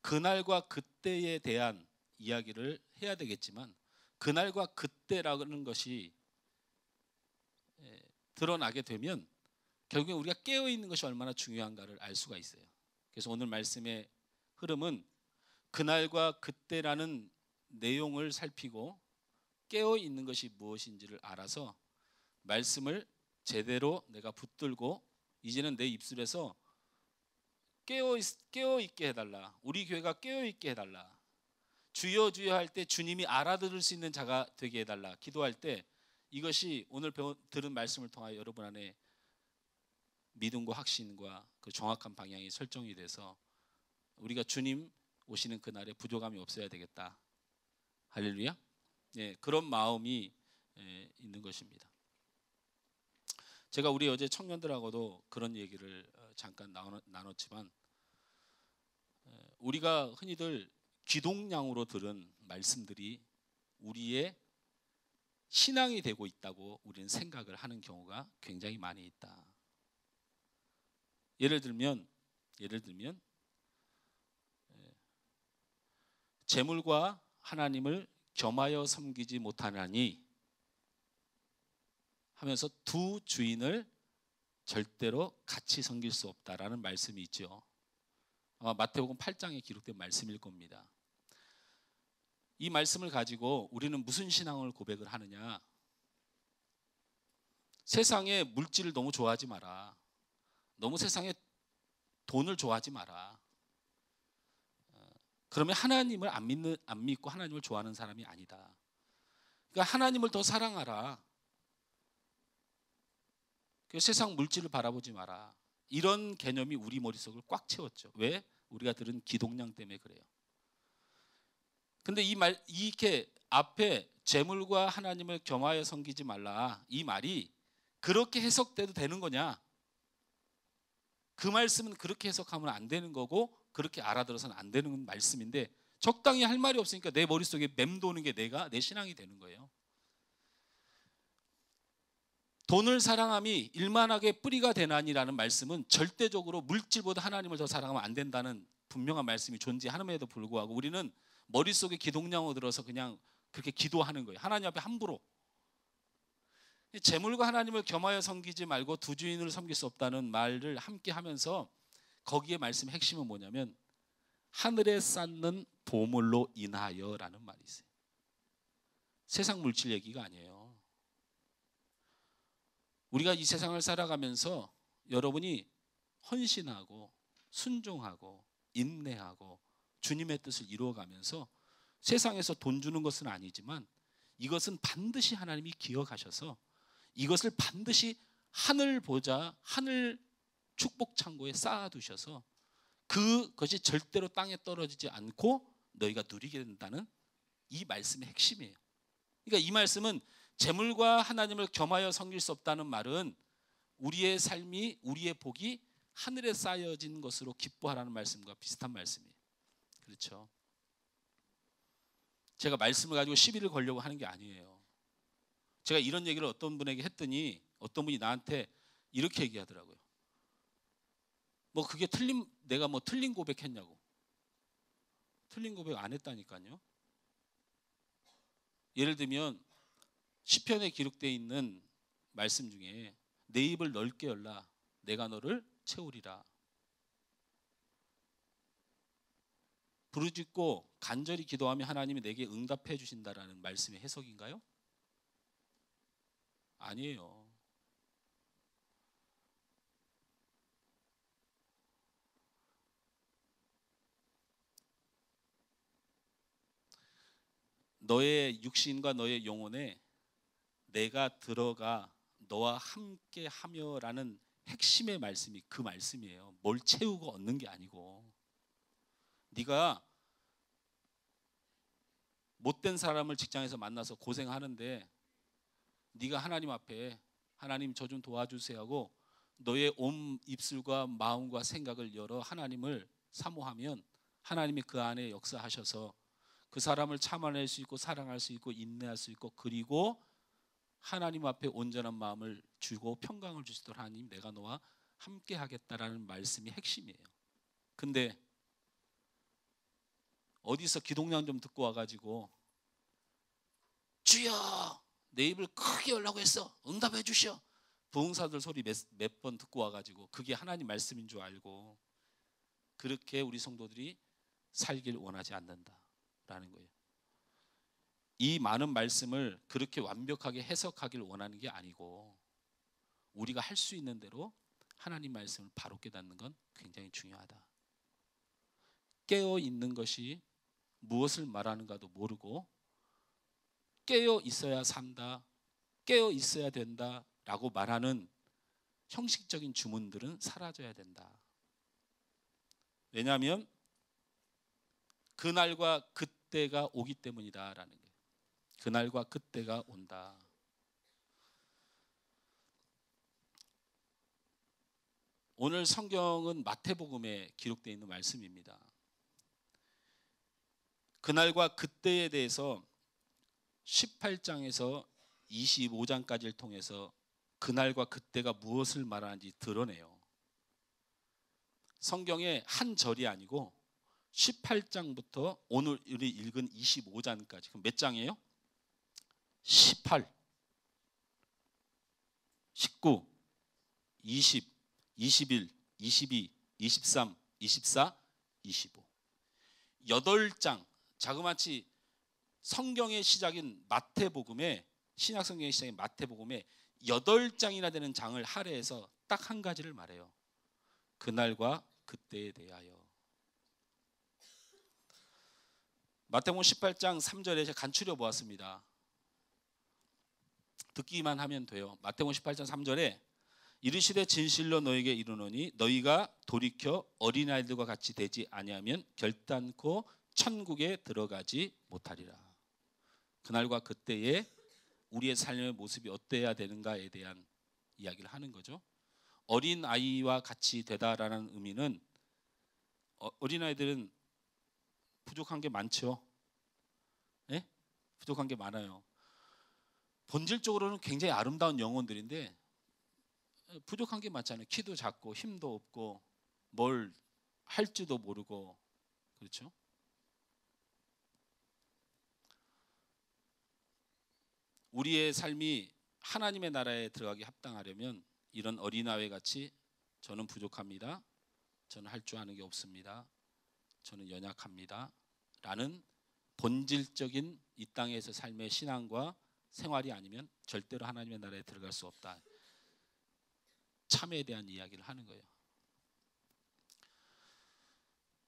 그날과 그때에 대한 이야기를 해야 되겠지만 그날과 그때라는 것이 드러나게 되면 결국에 우리가 깨어 있는 것이 얼마나 중요한가를 알 수가 있어요. 그래서 오늘 말씀의 흐름은 그날과 그때라는 내용을 살피고 깨어 있는 것이 무엇인지를 알아서 말씀을 제대로 내가 붙들고 이제는 내 입술에서 깨어 있게 해달라. 우리 교회가 깨어 있게 해달라. 주여 주여 할 때 주님이 알아들을 수 있는 자가 되게 해달라. 기도할 때 이것이 오늘 들은 말씀을 통하여 여러분 안에 믿음과 확신과 그 정확한 방향이 설정이 돼서 우리가 주님 오시는 그날에 부족함이 없어야 되겠다. 할렐루야. 예, 그런 마음이 있는 것입니다. 제가 우리 어제 청년들하고도 그런 얘기를 잠깐 나눴지만 우리가 흔히들 귀동냥으로 들은 말씀들이 우리의 신앙이 되고 있다고 우리는 생각을 하는 경우가 굉장히 많이 있다. 예를 들면 재물과 하나님을 겸하여 섬기지 못하나니 하면서 두 주인을 절대로 같이 섬길 수 없다라는 말씀이 있죠. 아마 마태복음 8장에 기록된 말씀일 겁니다. 이 말씀을 가지고 우리는 무슨 신앙을 고백을 하느냐? 세상에 물질을 너무 좋아하지 마라. 너무 세상에 돈을 좋아하지 마라. 그러면 하나님을 안 믿고 하나님을 좋아하는 사람이 아니다. 그러니까 하나님을 더 사랑하라. 세상 물질을 바라보지 마라. 이런 개념이 우리 머릿속을 꽉 채웠죠. 왜? 우리가 들은 기동량 때문에 그래요. 근데 이렇게 앞에 재물과 하나님을 겸하여 섬기지 말라. 이 말이 그렇게 해석돼도 되는 거냐? 그 말씀은 그렇게 해석하면 안 되는 거고 그렇게 알아들어서는 안 되는 말씀인데 적당히 할 말이 없으니까 내 머릿속에 맴도는 게 내 신앙이 되는 거예요. 돈을 사랑함이 일만하게 뿌리가 되나니라는 말씀은 절대적으로 물질보다 하나님을 더 사랑하면 안 된다는 분명한 말씀이 존재함에도 불구하고 우리는 머릿속에 기동량으로 들어서 그냥 그렇게 기도하는 거예요. 하나님 앞에 함부로. 재물과 하나님을 겸하여 섬기지 말고 두 주인을 섬길 수 없다는 말을 함께 하면서 거기에 말씀의 핵심은 뭐냐면 하늘에 쌓는 보물로 인하여라는 말이 있어요. 세상 물질 얘기가 아니에요. 우리가 이 세상을 살아가면서 여러분이 헌신하고 순종하고 인내하고 주님의 뜻을 이루어가면서 세상에서 돈 주는 것은 아니지만 이것은 반드시 하나님이 기억하셔서 이것을 반드시 하늘 보좌, 하늘 축복 창고에 쌓아두셔서 그것이 절대로 땅에 떨어지지 않고 너희가 누리게 된다는 이 말씀의 핵심이에요. 그러니까 이 말씀은 재물과 하나님을 겸하여 섬길 수 없다는 말은 우리의 삶이 우리의 복이 하늘에 쌓여진 것으로 기뻐하라는 말씀과 비슷한 말씀이에요. 그렇죠? 제가 말씀을 가지고 시비를 걸려고 하는 게 아니에요. 제가 이런 얘기를 어떤 분에게 했더니 어떤 분이 나한테 이렇게 얘기하더라고요. 뭐 그게 내가 뭐 틀린 고백했냐고. 틀린 고백 안 했다니까요. 예를 들면 시편에 기록되어 있는 말씀 중에 내 입을 넓게 열라 내가 너를 채우리라. 부르짖고 간절히 기도하면 하나님이 내게 응답해 주신다라는 말씀의 해석인가요? 아니에요. 너의 육신과 너의 영혼에 내가 들어가 너와 함께 하며라는 핵심의 말씀이 그 말씀이에요. 뭘 채우고 얻는 게 아니고 네가 못된 사람을 직장에서 만나서 고생하는데 네가 하나님 앞에 하나님 저 좀 도와주세요 하고 너의 온 입술과 마음과 생각을 열어 하나님을 사모하면 하나님이 그 안에 역사하셔서 그 사람을 참아낼 수 있고 사랑할 수 있고 인내할 수 있고 그리고 하나님 앞에 온전한 마음을 주고 평강을 주시도록 하나님 내가 너와 함께 하겠다라는 말씀이 핵심이에요. 근데 어디서 기동량 좀 듣고 와가지고 주여 내 입을 크게 열라고 했어 응답해 주시오 부흥사들 소리 몇 번 듣고 와가지고 그게 하나님 말씀인 줄 알고 그렇게 우리 성도들이 살길 원하지 않는다라는 거예요. 이 많은 말씀을 그렇게 완벽하게 해석하기를 원하는 게 아니고 우리가 할 수 있는 대로 하나님 말씀을 바로 깨닫는 건 굉장히 중요하다. 깨어 있는 것이 무엇을 말하는가도 모르고 깨어 있어야 산다, 깨어 있어야 된다라고 말하는 형식적인 주문들은 사라져야 된다. 왜냐하면 그날과 그때가 오기 때문이다라는 거예요. 그날과 그때가 온다. 오늘 성경은 마태복음에 기록되어 있는 말씀입니다. 그날과 그때에 대해서 18장에서 25장까지를 통해서 그날과 그때가 무엇을 말하는지 드러내요. 성경의 한 절이 아니고 18장부터 오늘 우리 읽은 25장까지, 그럼 몇 장이에요? 18, 19, 20, 21, 22, 23, 24, 25 8장, 자그마치 성경의 시작인 마태복음에, 신약성경의 시작인 마태복음에 8장이나 되는 장을 할애해서 딱 한 가지를 말해요. 그날과 그때에 대하여. 마태복음 18장 3절에 제가 간추려 보았습니다. 듣기만 하면 돼요. 마태복음 18장 3절에 이르시되 진실로 너에게 이르노니 너희가 돌이켜 어린아이들과 같이 되지 아니하면 결단코 천국에 들어가지 못하리라. 그날과 그때에 우리의 삶의 모습이 어때야 되는가에 대한 이야기를 하는 거죠. 어린아이와 같이 되다라는 의미는 어린아이들은 부족한 게 많죠. 네? 부족한 게 많아요. 본질적으로는 굉장히 아름다운 영혼들인데 부족한 게 많잖아요. 키도 작고 힘도 없고 뭘 할지도 모르고, 그렇죠? 우리의 삶이 하나님의 나라에 들어가기 합당하려면 이런 어린아이 같이 저는 부족합니다, 저는 할 줄 아는 게 없습니다, 저는 연약합니다 라는 본질적인 이 땅에서 삶의 신앙과 생활이 아니면 절대로 하나님의 나라에 들어갈 수 없다. 참에 대한 이야기를 하는 거예요.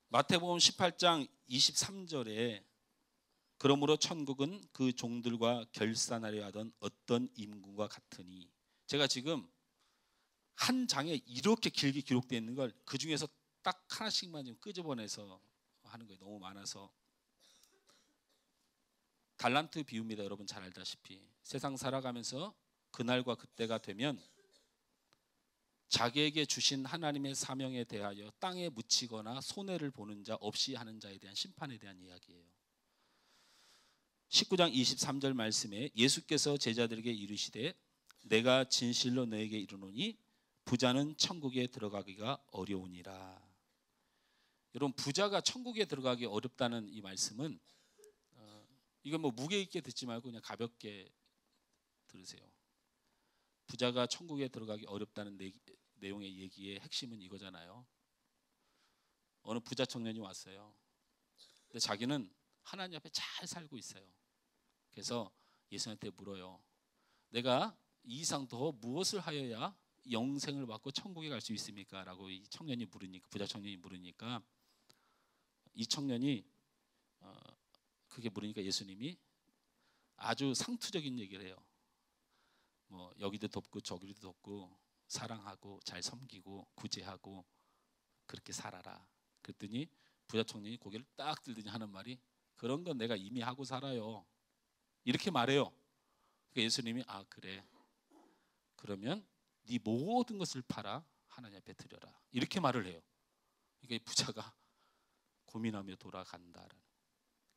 마태복음 18장 23절에 그러므로 천국은 그 종들과 결산하려 하던 어떤 임금과 같으니, 제가 지금 한 장에 이렇게 길게 기록되어 있는 걸 그 중에서 딱 하나씩만 좀 끄집어내서 하는 거예요. 너무 많아서. 달란트 비유입니다. 여러분 잘 알다시피 세상 살아가면서 그날과 그때가 되면 자기에게 주신 하나님의 사명에 대하여 땅에 묻히거나 손해를 보는 자 없이 하는 자에 대한 심판에 대한 이야기예요. 19장 23절 말씀에 예수께서 제자들에게 이르시되 내가 진실로 너에게 이르노니 부자는 천국에 들어가기가 어려우니라. 여러분 부자가 천국에 들어가기 어렵다는 이 말씀은 이건 뭐 무게 있게 듣지 말고 그냥 가볍게 들으세요. 부자가 천국에 들어가기 어렵다는 내용의 얘기의 핵심은 이거잖아요. 어느 부자 청년이 왔어요. 근데 자기는 하나님 앞에 잘 살고 있어요. 그래서 예수님한테 물어요. 내가 이 이상 더 무엇을 하여야 영생을 받고 천국에 갈 수 있습니까? 라고 이 청년이 물으니까, 부자 청년이 물으니까, 이 청년이 그게 물으니까 예수님이 아주 상투적인 얘기를 해요. 뭐 여기도 돕고 저기도 돕고 사랑하고 잘 섬기고 구제하고 그렇게 살아라. 그랬더니 부자 청년이 고개를 딱 들더니 하는 말이 그런 건 내가 이미 하고 살아요. 이렇게 말해요. 그러니까 예수님이 아 그래. 그러면 네 모든 것을 팔아 하나님 앞에 드려라. 이렇게 말을 해요. 그러니까 이 부자가 고민하며 돌아간다라는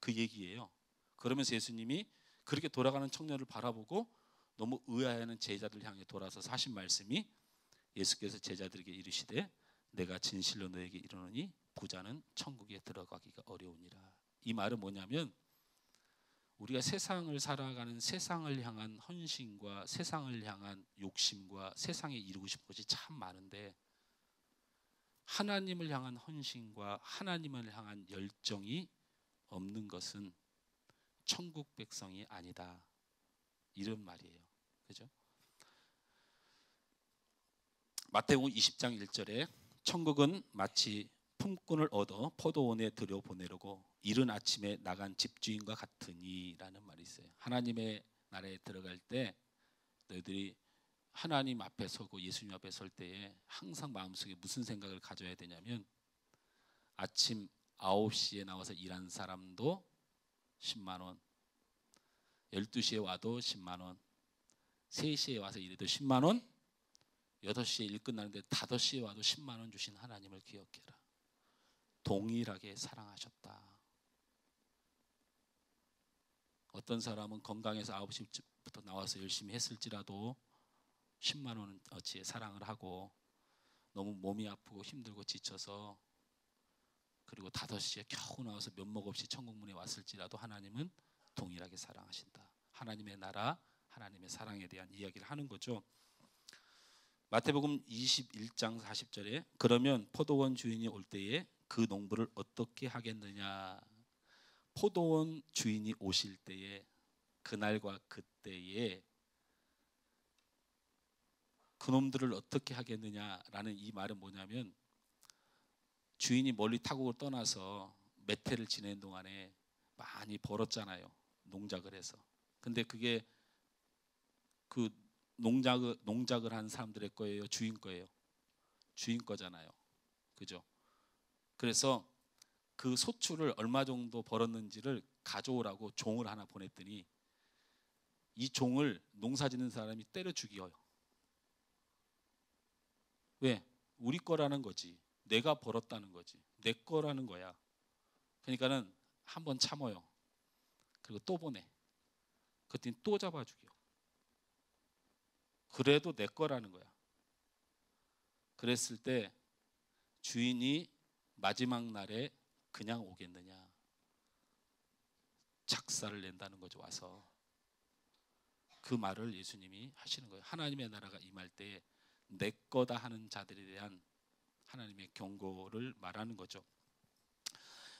그 얘기예요. 그러면서 예수님이 그렇게 돌아가는 청년을 바라보고 너무 의아해하는 제자들 향해 돌아서서 하신 말씀이 예수께서 제자들에게 이르시되 내가 진실로 너에게 이르노니 부자는 천국에 들어가기가 어려우니라. 이 말은 뭐냐면 우리가 세상을 살아가는 세상을 향한 헌신과 세상을 향한 욕심과 세상에 이루고 싶은 것이 참 많은데 하나님을 향한 헌신과 하나님을 향한 열정이 없는 것은 천국 백성이 아니다. 이런 말이에요. 그죠? 마태복음 20장 1절에 천국은 마치 품꾼을 얻어 포도원에 들여보내려고 이른 아침에 나간 집주인과 같으니라는 말이 있어요. 하나님의 나라에 들어갈 때 너희들이 하나님 앞에 서고 예수님 앞에 설 때에 항상 마음속에 무슨 생각을 가져야 되냐면 아침 9시에 나와서 일한 사람도 10만 원, 12시에 와도 10만 원, 3시에 와서 일해도 10만 원, 8시에 일 끝나는데 5시에 와도 10만 원 주신 하나님을 기억해라. 동일하게 사랑하셨다. 어떤 사람은 건강해서 9시부터 나와서 열심히 했을지라도 10만 원어치의 사랑을 하고 너무 몸이 아프고 힘들고 지쳐서 그리고 5시에 겨우 나와서 면목 없이 천국문에 왔을지라도 하나님은 동일하게 사랑하신다. 하나님의 나라, 하나님의 사랑에 대한 이야기를 하는 거죠. 마태복음 21장 40절에 그러면 포도원 주인이 올 때에 그 농부를 어떻게 하겠느냐. 포도원 주인이 오실 때에 그날과 그때에 그놈들을 어떻게 하겠느냐라는 이 말은 뭐냐면 주인이 멀리 타국을 떠나서 몇 해를 지낸 동안에 많이 벌었잖아요. 농작을 해서. 근데 그게 그 농작을 한 사람들의 거예요? 주인 거예요? 주인 거잖아요. 그죠? 그래서 그 소출을 얼마 정도 벌었는지를 가져오라고 종을 하나 보냈더니 이 종을 농사 짓는 사람이 때려 죽여요. 왜? 우리 거라는 거지. 내가 벌었다는 거지. 내 거라는 거야. 그러니까는 한번 참아요. 그리고 또 보내. 그랬더니 또 잡아 죽여. 그래도 내 거라는 거야. 그랬을 때 주인이 마지막 날에 그냥 오겠느냐. 작사를 낸다는 거죠. 와서. 그 말을 예수님이 하시는 거예요. 하나님의 나라가 임할 때 내 거다 하는 자들에 대한 하나님의 경고를 말하는 거죠.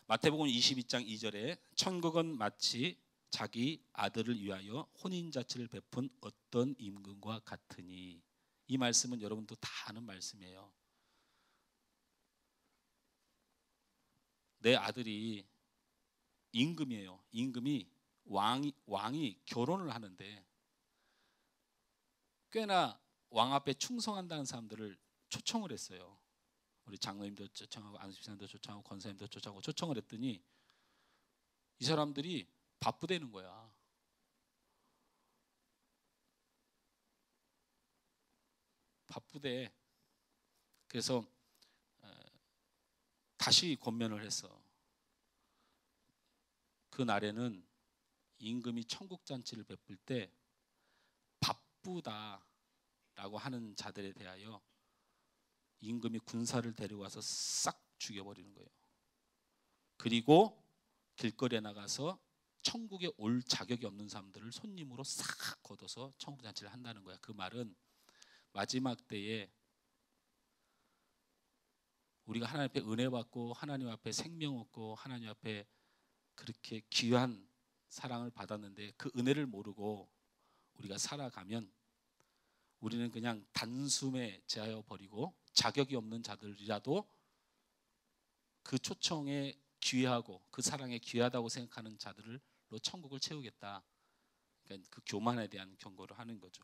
마태복음 22장 2절에 천국은 마치 자기 아들을 위하여 혼인잔치를 베푼 어떤 임금과 같으니. 이 말씀은 여러분도 다 아는 말씀이에요. 내 아들이 임금이에요. 임금이 왕이 결혼을 하는데 꽤나 왕 앞에 충성한다는 사람들을 초청을 했어요. 우리 장로님도 초청하고 안수집사님도 초청하고 권사님도 초청하고 초청을 했더니 이 사람들이 바쁘대는 거야. 바쁘대. 그래서 다시 권면을 했어. 그 날에는 임금이 천국잔치를 베풀 때 바쁘다라고 하는 자들에 대하여 임금이 군사를 데려와서 싹 죽여버리는 거예요. 그리고 길거리에 나가서 천국에 올 자격이 없는 사람들을 손님으로 싹 걷어서 천국잔치를 한다는 거야. 그 말은 마지막 때에 우리가 하나님 앞에 은혜 받고 하나님 앞에 생명 얻고 하나님 앞에 그렇게 귀한 사랑을 받았는데 그 은혜를 모르고 우리가 살아가면 우리는 그냥 단숨에 제하여 버리고 자격이 없는 자들이라도 그 초청에 귀하고 그 사랑에 귀하다고 생각하는 자들로 천국을 채우겠다. 그러니까 그 교만에 대한 경고를 하는 거죠.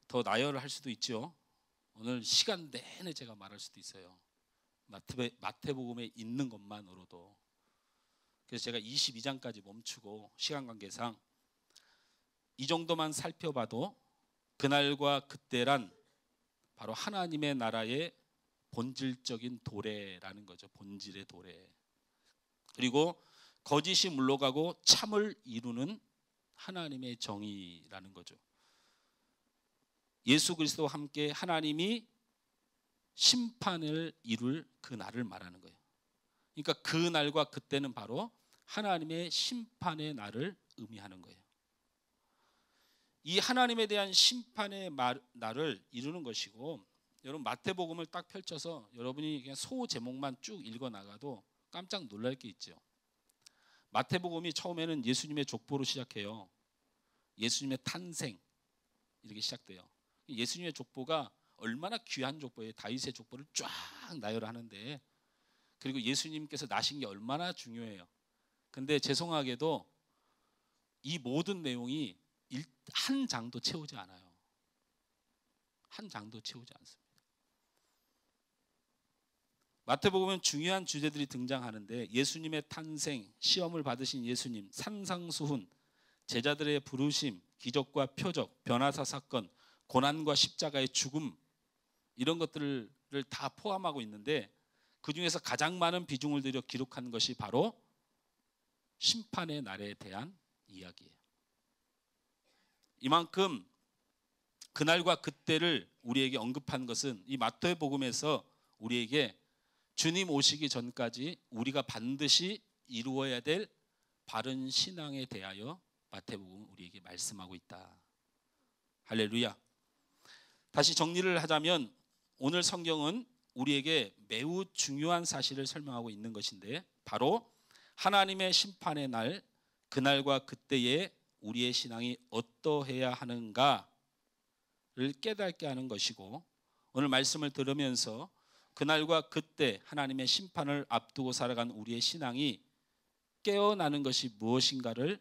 더 나열을 할 수도 있죠. 오늘 시간 내내 제가 말할 수도 있어요. 마태복음에 있는 것만으로도. 그래서 제가 22장까지 멈추고 시간 관계상 이 정도만 살펴봐도 그날과 그때란 바로 하나님의 나라의 본질적인 도래라는 거죠. 본질의 도래. 그리고 거짓이 물러가고 참을 이루는 하나님의 정의라는 거죠. 예수 그리스도와 함께 하나님이 심판을 이룰 그 날을 말하는 거예요. 그러니까 그 날과 그때는 바로 하나님의 심판의 날을 의미하는 거예요. 이 하나님에 대한 심판의 날을 이루는 것이고, 여러분 마태복음을 딱 펼쳐서 여러분이 그냥 소 제목만 쭉 읽어 나가도 깜짝 놀랄 게 있죠. 마태복음이 처음에는 예수님의 족보로 시작해요. 예수님의 탄생 이렇게 시작돼요. 예수님의 족보가 얼마나 귀한 족보예요. 다윗의 족보를 쫙 나열을 하는데, 그리고 예수님께서 나신 게 얼마나 중요해요. 근데 죄송하게도 이 모든 내용이 한 장도 채우지 않아요. 한 장도 채우지 않습니다. 마태복음은 중요한 주제들이 등장하는데, 예수님의 탄생, 시험을 받으신 예수님, 산상수훈, 제자들의 부르심, 기적과 표적, 변화사 사건, 고난과 십자가의 죽음, 이런 것들을 다 포함하고 있는데, 그 중에서 가장 많은 비중을 들여 기록한 것이 바로 심판의 날에 대한 이야기예요. 이만큼 그날과 그때를 우리에게 언급한 것은 이 마태복음에서 우리에게 주님 오시기 전까지 우리가 반드시 이루어야 될 바른 신앙에 대하여 마태복음은 우리에게 말씀하고 있다. 할렐루야. 다시 정리를 하자면 오늘 성경은 우리에게 매우 중요한 사실을 설명하고 있는 것인데, 바로 하나님의 심판의 날, 그날과 그때에 우리의 신앙이 어떠해야 하는가를 깨닫게 하는 것이고, 오늘 말씀을 들으면서 그날과 그때 하나님의 심판을 앞두고 살아간 우리의 신앙이 깨어나는 것이 무엇인가를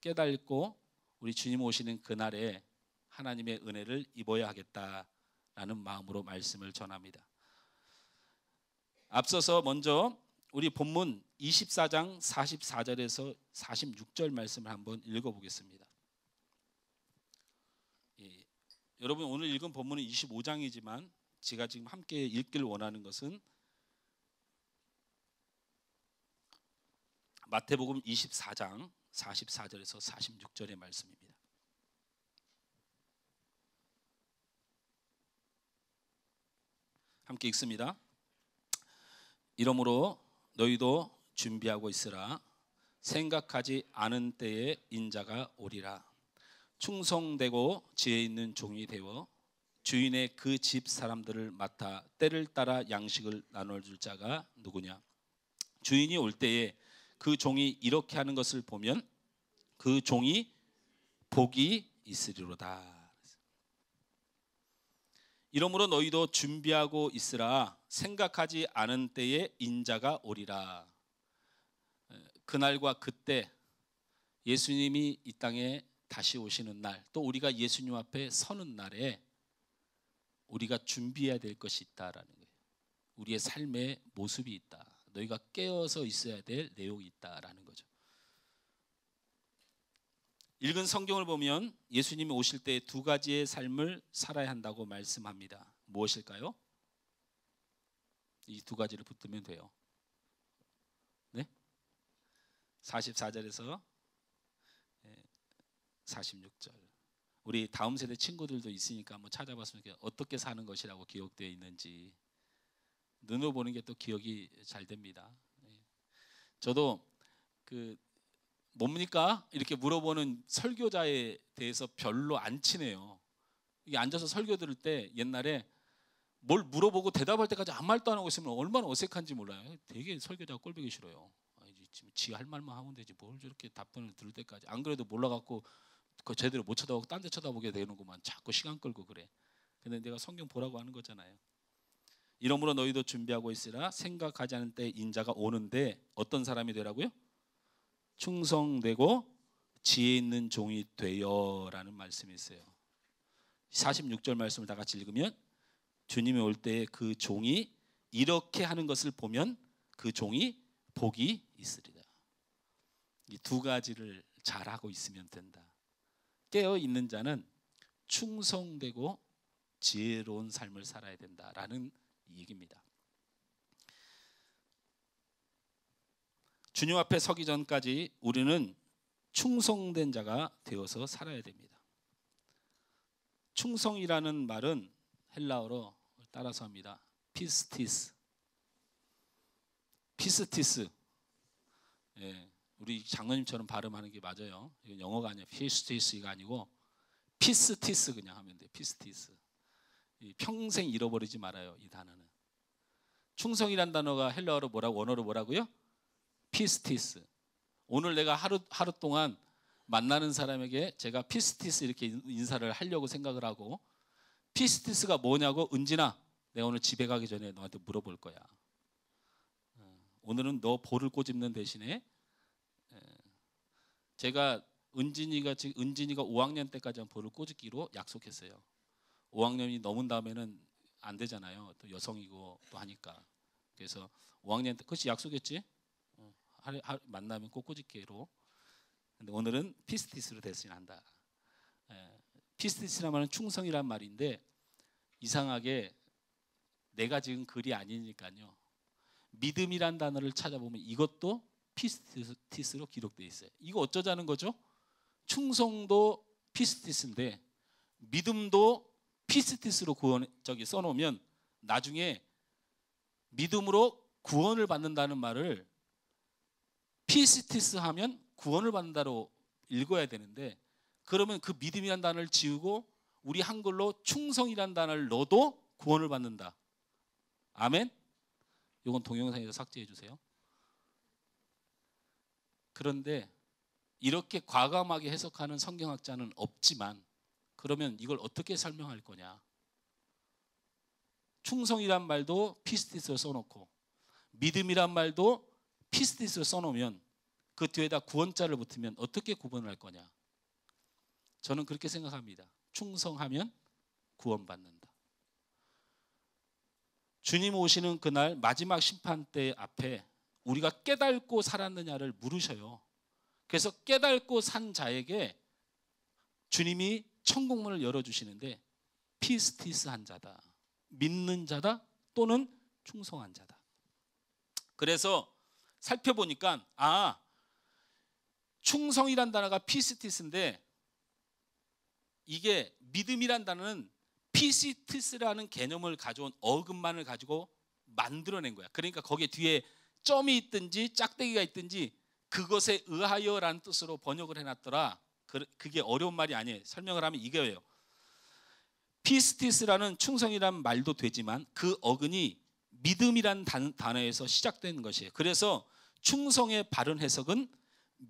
깨닫고 우리 주님 오시는 그날에 하나님의 은혜를 입어야 하겠다라는 마음으로 말씀을 전합니다. 앞서서 먼저 우리 본문 24장 44절에서 46절 말씀을 한번 읽어보겠습니다. 여러분, 오늘 읽은 본문은 25장이지만 제가 지금 함께 읽기를 원하는 것은 마태복음 24장 44절에서 46절의 말씀입니다. 함께 읽습니다. 이러므로 너희도 준비하고 있으라. 생각하지 않은 때에 인자가 오리라. 충성되고 지혜 있는 종이 되어 주인의 그 집 사람들을 맡아 때를 따라 양식을 나눠줄 자가 누구냐. 주인이 올 때에 그 종이 이렇게 하는 것을 보면 그 종이 복이 있으리로다. 이러므로 너희도 준비하고 있으라. 생각하지 않은 때에 인자가 오리라. 그날과 그때 예수님이 이 땅에 다시 오시는 날, 또 우리가 예수님 앞에 서는 날에 우리가 준비해야 될 것이 있다라는 거예요. 우리의 삶의 모습이 있다. 너희가 깨어서 있어야 될 내용이 있다라는 거죠. 읽은 성경을 보면 예수님이 오실 때 두 가지의 삶을 살아야 한다고 말씀합니다. 무엇일까요? 이 두 가지를 붙들면 돼요. 네? 44절에서 46절. 우리 다음 세대 친구들도 있으니까 한번 찾아봤으면 어떻게 사는 것이라고 기록되어 있는지 눈으로 보는 게 또 기억이 잘 됩니다. 저도 뭡니까? 이렇게 물어보는 설교자에 대해서 별로 안 친해요. 이게 앉아서 설교 들을 때 옛날에 뭘 물어보고 대답할 때까지 아무 말도 안 하고 있으면 얼마나 어색한지 몰라요. 되게 설교자가 꼴보기 싫어요. 지금 지 할 말만 하면 되지 뭘 저렇게 답변을 들을 때까지. 안 그래도 몰라갖고 그 제대로 못 쳐다보고 딴 데 쳐다보게 되는구만. 자꾸 시간 끌고 그래. 근데 내가 성경 보라고 하는 거잖아요. 이러므로 너희도 준비하고 있으라. 생각하지 않은 때 인자가 오는데 어떤 사람이 되라고요? 충성되고 지혜 있는 종이 되어라는 말씀이 있어요. 46절 말씀을 다 같이 읽으면 주님이 올 때 그 종이 이렇게 하는 것을 보면 그 종이 복이 있으리라. 이 두 가지를 잘하고 있으면 된다. 깨어 있는 자는 충성되고 지혜로운 삶을 살아야 된다라는 얘기입니다. 주님 앞에 서기 전까지 우리는 충성된 자가 되어서 살아야 됩니다. 충성이라는 말은 헬라어로 따라서 합니다. 피스티스. 피스티스. 예, 우리 장로님처럼 발음하는 게 맞아요. 이건 영어가 아니에요. 피스티스가 아니고 피스티스 그냥 하면 돼요. 피스티스. 평생 잃어버리지 말아요. 이 단어는. 충성이란 단어가 헬라어로 뭐라고, 원어로 뭐라고요? 피스티스. 오늘 내가 하루 동안 만나는 사람에게 제가 피스티스 이렇게 인사를 하려고 생각을 하고, 피스티스가 뭐냐고, 은진아 내가 오늘 집에 가기 전에 너한테 물어볼 거야. 오늘은 너 볼을 꼬집는 대신에 제가 은진이가 5학년 때까지는 볼을 꼬집기로 약속했어요. 5학년이 넘은 다음에는 안 되잖아요. 또 여성이고 또 하니까. 그래서 5학년 때 그것이 약속했지. 만나면 꼭 꼬집기로. 근데 오늘은 피스티스로 대신한다. 피스티스란 말은 충성이란 말인데 이상하게 내가 지금 글이 아니니까요. 믿음이란 단어를 찾아보면 이것도 피스티스로 기록되어 있어요. 이거 어쩌자는 거죠? 충성도 피스티스인데 믿음도 피스티스로 써놓으면 나중에 믿음으로 구원을 받는다는 말을 피스티스 하면 구원을 받는다로 읽어야 되는데, 그러면 그 믿음이란 단어를 지우고 우리 한글로 충성이란 단어를 넣어도 구원을 받는다. 아멘? 이건 동영상에서 삭제해 주세요. 그런데 이렇게 과감하게 해석하는 성경학자는 없지만, 그러면 이걸 어떻게 설명할 거냐? 충성이란 말도 피스티스로 써놓고 믿음이란 말도 피스티스로 써놓으면 그 뒤에다 구원자를 붙이면 어떻게 구분을 할 거냐? 저는 그렇게 생각합니다. 충성하면 구원받는다. 주님 오시는 그날 마지막 심판대 앞에 우리가 깨닫고 살았느냐를 물으셔요. 그래서 깨닫고 산 자에게 주님이 천국문을 열어주시는데 피스티스한 자다, 믿는 자다, 또는 충성한 자다. 그래서 살펴보니까 충성이란 단어가 피스티스인데 이게 믿음이란 단어는 피스티스라는 개념을 가져온 어근만을 가지고 만들어낸 거야. 그러니까 거기에 뒤에 점이 있든지 짝대기가 있든지 그것에 의하여라는 뜻으로 번역을 해놨더라. 그게 어려운 말이 아니에요. 설명을 하면 이거예요. 피스티스라는 충성이란 말도 되지만 그 어근이 믿음이란 단어에서 시작된 것이에요. 그래서 충성의 바른 해석은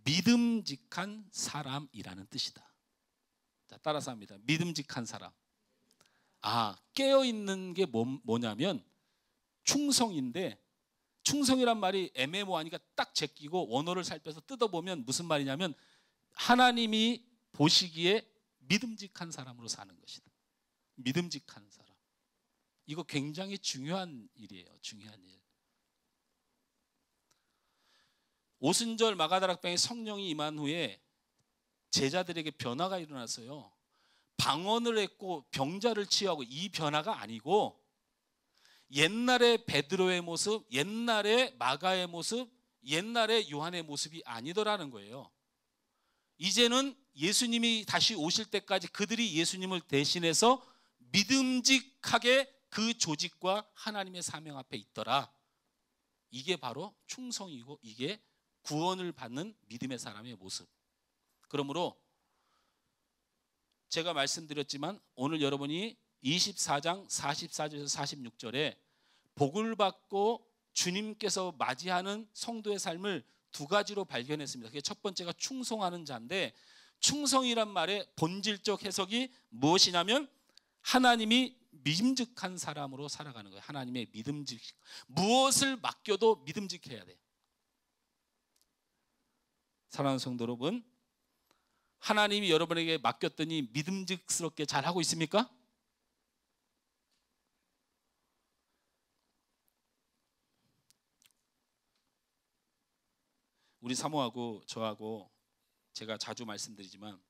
믿음직한 사람이라는 뜻이다. 자, 따라서 합니다. 믿음직한 사람. 깨어있는 게 뭐냐면 충성인데, 충성이란 말이 애매모호하니까 딱 제끼고 원어를 살펴서 뜯어보면 무슨 말이냐면 하나님이 보시기에 믿음직한 사람으로 사는 것이다. 믿음직한 사람. 이거 굉장히 중요한 일이에요. 중요한 일. 오순절 마가다락방에 성령이 임한 후에 제자들에게 변화가 일어났어요. 방언을 했고 병자를 치유하고, 이 변화가 아니고 옛날에 베드로의 모습, 옛날에 마가의 모습, 옛날에 요한의 모습이 아니더라는 거예요. 이제는 예수님이 다시 오실 때까지 그들이 예수님을 대신해서 믿음직하게 그 조직과 하나님의 사명 앞에 있더라. 이게 바로 충성이고 이게 구원을 받는 믿음의 사람의 모습. 그러므로 제가 말씀드렸지만 오늘 여러분이 24장 44절에서 46절에 복을 받고 주님께서 맞이하는 성도의 삶을 두 가지로 발견했습니다. 그게 첫 번째가 충성하는 자인데, 충성이란 말의 본질적 해석이 무엇이냐면 하나님이 믿음직한 사람으로 살아가는 거예요. 하나님의 믿음직, 무엇을 맡겨도 믿음직해야 돼요. 사랑하는 성도 여러분, 하나님이 여러분에게 맡겼더니 믿음직스럽게 잘하고 있습니까? 우리 사모하고 저하고 제가 자주 말씀드리지만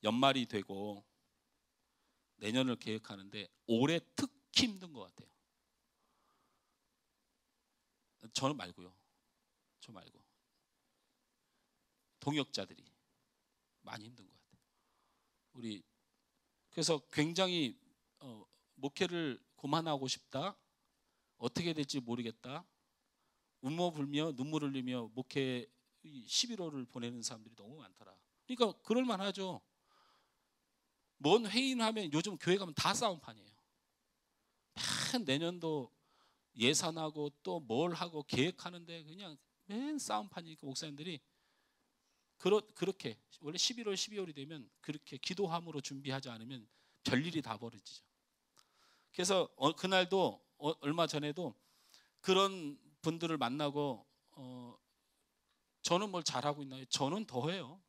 연말이 되고 내년을 계획하는데 올해 특히 힘든 것 같아요. 저는 말고요. 저 말고. 동역자들이 많이 힘든 것 같아요. 우리 그래서 굉장히 목회를 그만하고 싶다. 어떻게 될지 모르겠다. 울며불며 눈물 흘리며 목회 11월을 보내는 사람들이 너무 많더라. 그러니까 그럴만 하죠. 뭔 회의하면 요즘 교회 가면 다 싸움판이에요. 내년도 예산하고 또 뭘 하고 계획하는데 그냥 맨 싸움판이니까 목사님들이 그렇게 원래 11월 12월이 되면 그렇게 기도함으로 준비하지 않으면 별일이 다 벌어지죠. 그래서 그날도 얼마 전에도 그런 분들을 만나고 저는 뭘 잘하고 있나요? 저는 더해요.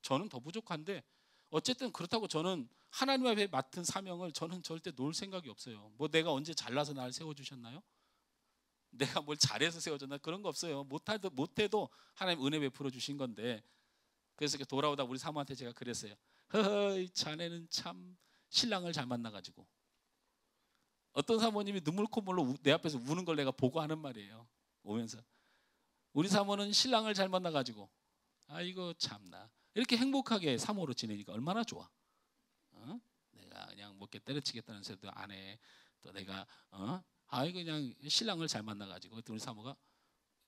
저는 더 부족한데 어쨌든 그렇다고 저는 하나님 앞에 맡은 사명을 저는 절대 놓을 생각이 없어요. 뭐 내가 언제 잘나서 나를 세워주셨나요? 내가 뭘 잘해서 세워졌나? 그런 거 없어요. 못해도 하나님 은혜 베풀어 주신 건데. 그래서 돌아오다 우리 사모한테 제가 그랬어요. 허허이 자네는 참 신랑을 잘 만나가지고. 어떤 사모님이 눈물 콧물로 내 앞에서 우는 걸 내가 보고 하는 말이에요. 오면서 우리 사모는 신랑을 잘 만나가지고 아이고 참나 이렇게 행복하게 사모로 지내니까 얼마나 좋아. 내가 그냥 뭐 이렇게 때려치겠다는 소리도 안 해. 또 내가 아이고 그냥 신랑을 잘 만나가지고 우리 사모가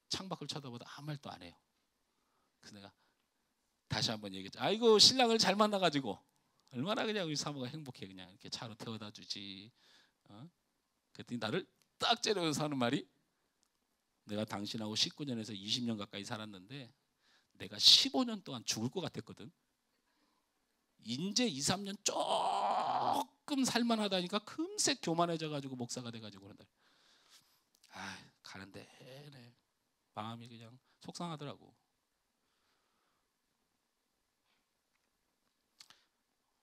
창밖을 쳐다보다 아무 말도 안 해요. 그래서 내가 다시 한번 얘기했죠. 아이고 신랑을 잘 만나가지고 얼마나 그냥 우리 사모가 행복해. 그냥 이렇게 차로 태워다 주지. 그랬더니 나를 딱 째려서 하는 말이 내가 당신하고 19년에서 20년 가까이 살았는데 내가 15년 동안 죽을 것 같았거든. 이제 2, 3년 조금 살만하다니까 금세 교만해져가지고 목사가 돼가지고 그런다. 가는데 네. 마음이 그냥 속상하더라고.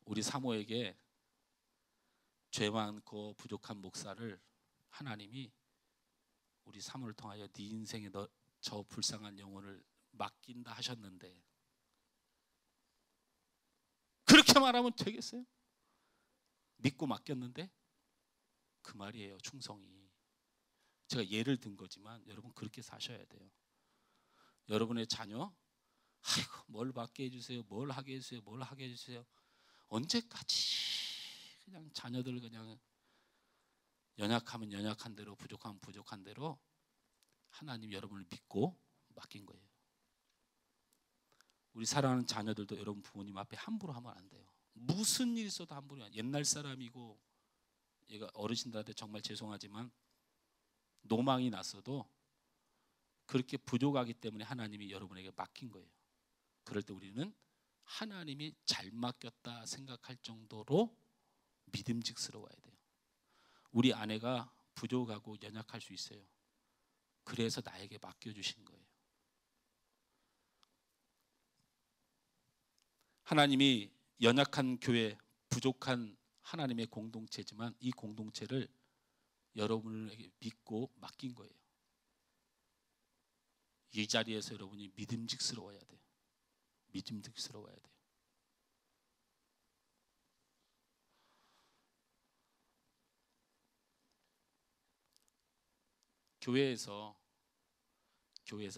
우리 사모에게 죄 많고 부족한 목사를 하나님이 우리 사모를 통하여 네 인생에 저 불쌍한 영혼을 맡긴다 하셨는데 그렇게 말하면 되겠어요? 믿고 맡겼는데 그 말이에요. 충성이. 제가 예를 든 거지만 여러분 그렇게 사셔야 돼요. 여러분의 자녀 아이고 뭘 받게 해주세요. 뭘 하게 해주세요. 뭘 하게 해주세요. 언제까지 그냥 자녀들 그냥 연약하면 연약한 대로 부족하면 부족한 대로 하나님 여러분을 믿고 맡긴 거예요. 우리 사랑하는 자녀들도 여러분 부모님 앞에 함부로 하면 안 돼요. 무슨 일 있어도 함부로 해요. 옛날 사람이고 얘가 어르신들한테 정말 죄송하지만 노망이 났어도 그렇게 부족하기 때문에 하나님이 여러분에게 맡긴 거예요. 그럴 때 우리는 하나님이 잘 맡겼다 생각할 정도로 믿음직스러워야 돼요. 우리 아내가 부족하고 연약할 수 있어요. 그래서 나에게 맡겨주신 거예요. 하나님이 연약한 교회, 부족한 하나님의 공동체지만 이 공동체를 여러분에게 믿고 맡긴 거예요. 이 자리에서 여러분이 믿음직스러워야 돼요. 믿음직스러워야 돼요. 교회에서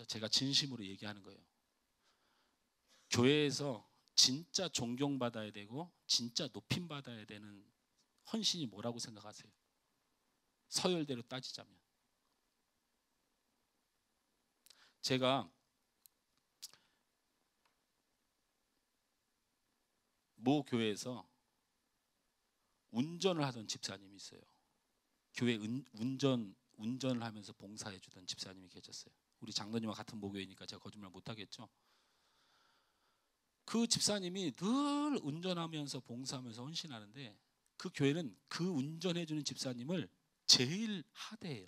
제가 진심으로 얘기하는 거예요. 교회에서 진짜 존경받아야 되고 진짜 높임받아야 되는 헌신이 뭐라고 생각하세요? 서열대로 따지자면 제가 모 교회에서 운전을 하던 집사님이 있어요. 교회 운전을 하면서 봉사해 주던 집사님이 계셨어요. 우리 장로님과 같은 모교이니까 제가 거짓말 못 하겠죠. 그 집사님이 늘 운전하면서 봉사하면서 헌신하는데 그 교회는 그 운전해 주는 집사님을 제일 하대해요.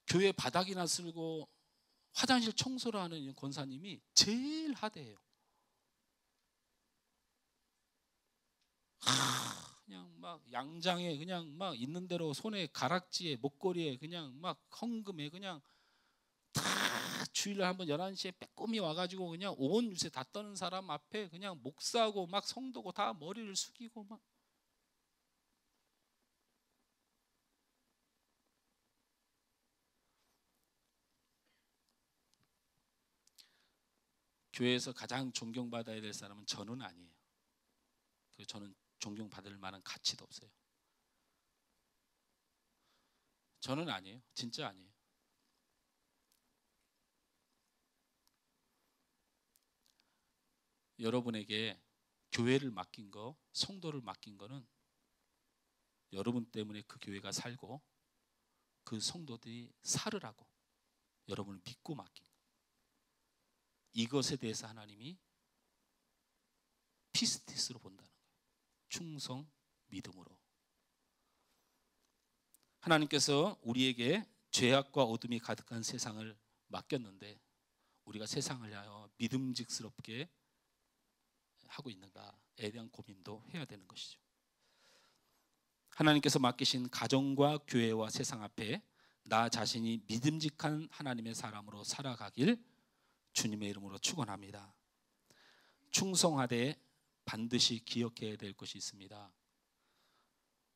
교회 바닥이나 쓸고 화장실 청소를 하는 권사님이 제일 하대해요. 그냥 막 양장에 그냥 막 있는 대로 손에 가락지에 목걸이에 그냥 막 헌금에 그냥 다 주일날 한번 11시에 빼꼼히 와가지고 그냥 온 유세 다 떠는 사람 앞에 그냥 목사고 막 성도고 다 머리를 숙이고 막 교회에서 가장 존경받아야 될 사람은 저는 아니에요. 저는 존경받을 만한 가치도 없어요. 저는 아니에요. 진짜 아니에요. 여러분에게 교회를 맡긴 거, 성도를 맡긴 거는 여러분 때문에 그 교회가 살고 그 성도들이 살으라고 여러분을 믿고 맡긴 거예요. 이것에 대해서 하나님이 피스티스로 본다는 거예요. 충성, 믿음으로. 하나님께서 우리에게 죄악과 어둠이 가득한 세상을 맡겼는데 우리가 세상을 위하여 믿음직스럽게 하고 있는가에 대한 고민도 해야 되는 것이죠. 하나님께서 맡기신 가정과 교회와 세상 앞에 나 자신이 믿음직한 하나님의 사람으로 살아가길 주님의 이름으로 축원합니다. 충성하되 반드시 기억해야 될 것이 있습니다.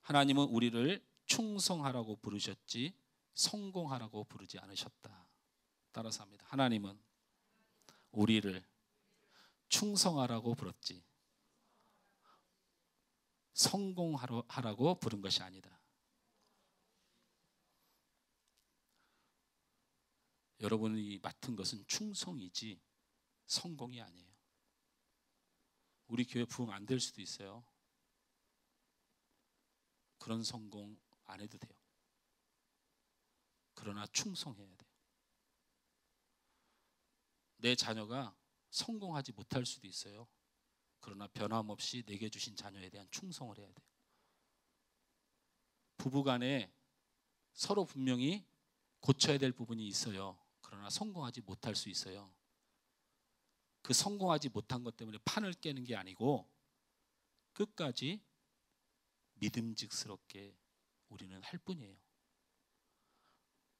하나님은 우리를 충성하라고 부르셨지 성공하라고 부르지 않으셨다. 따라서 합니다. 하나님은 우리를 충성하라고 불렀지 성공하라고 부른 것이 아니다. 여러분이 맡은 것은 충성이지 성공이 아니에요. 우리 교회 부흥 안 될 수도 있어요. 그런 성공 안 해도 돼요. 그러나 충성해야 돼요. 내 자녀가 성공하지 못할 수도 있어요. 그러나 변함없이 내게 주신 자녀에 대한 충성을 해야 돼요. 부부간에 서로 분명히 고쳐야 될 부분이 있어요. 그러나 성공하지 못할 수 있어요. 그 성공하지 못한 것 때문에 판을 깨는 게 아니고 끝까지 믿음직스럽게 우리는 할 뿐이에요.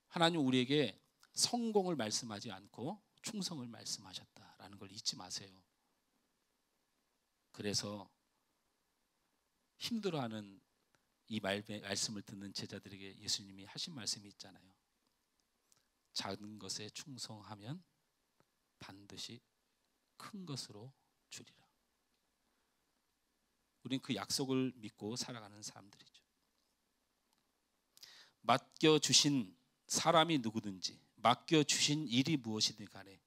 하나님 우리에게 성공을 말씀하지 않고 충성을 말씀하셨다라는 걸 잊지 마세요. 그래서 힘들어하는 이 말씀을 듣는 제자들에게 예수님이 하신 말씀이 있잖아요. 작은 것에 충성하면 반드시 큰 것으로 주리라. 우리는 그 약속을 믿고 살아가는 사람들이죠. 맡겨주신 사람이 누구든지 맡겨주신 일이 무엇이든 간에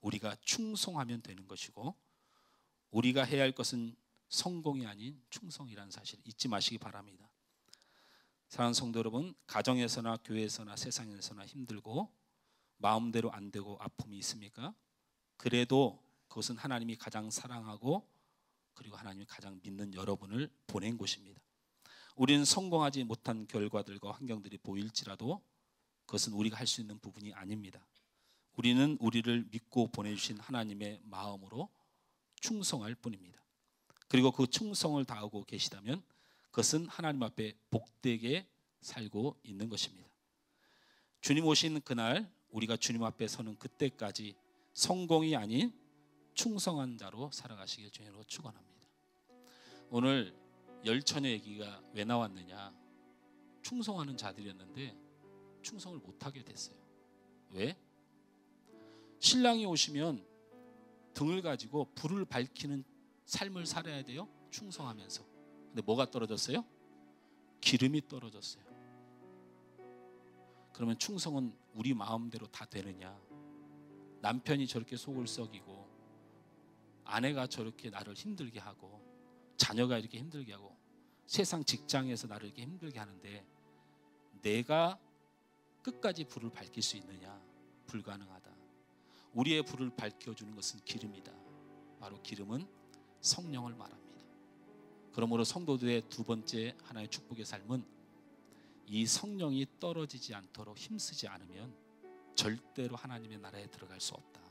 우리가 충성하면 되는 것이고 우리가 해야 할 것은 성공이 아닌 충성이라는 사실 잊지 마시기 바랍니다. 사랑하는 성도 여러분, 가정에서나 교회에서나 세상에서나 힘들고 마음대로 안 되고 아픔이 있습니까? 그래도 그것은 하나님이 가장 사랑하고 그리고 하나님이 가장 믿는 여러분을 보낸 곳입니다. 우리는 성공하지 못한 결과들과 환경들이 보일지라도 그것은 우리가 할 수 있는 부분이 아닙니다. 우리는 우리를 믿고 보내주신 하나님의 마음으로 충성할 뿐입니다. 그리고 그 충성을 다하고 계시다면 그것은 하나님 앞에 복되게 살고 있는 것입니다. 주님 오신 그날 우리가 주님 앞에 서는 그때까지 성공이 아닌 충성한 자로 살아가시길 주님으로 축원합니다. 오늘 열처녀 얘기가 왜 나왔느냐? 충성하는 자들이었는데 충성을 못하게 됐어요. 왜? 신랑이 오시면 등을 가지고 불을 밝히는 삶을 살아야 돼요. 충성하면서. 근데 뭐가 떨어졌어요? 기름이 떨어졌어요. 그러면 충성은 우리 마음대로 다 되느냐? 남편이 저렇게 속을 썩이고 아내가 저렇게 나를 힘들게 하고 자녀가 이렇게 힘들게 하고 세상 직장에서 나를 이렇게 힘들게 하는데 내가 끝까지 불을 밝힐 수 있느냐? 불가능하다. 우리의 불을 밝혀주는 것은 기름이다. 바로 기름은 성령을 말합니다. 그러므로 성도들의 두 번째 하나의 축복의 삶은 이 성령이 떨어지지 않도록 힘쓰지 않으면 절대로 하나님의 나라에 들어갈 수 없다.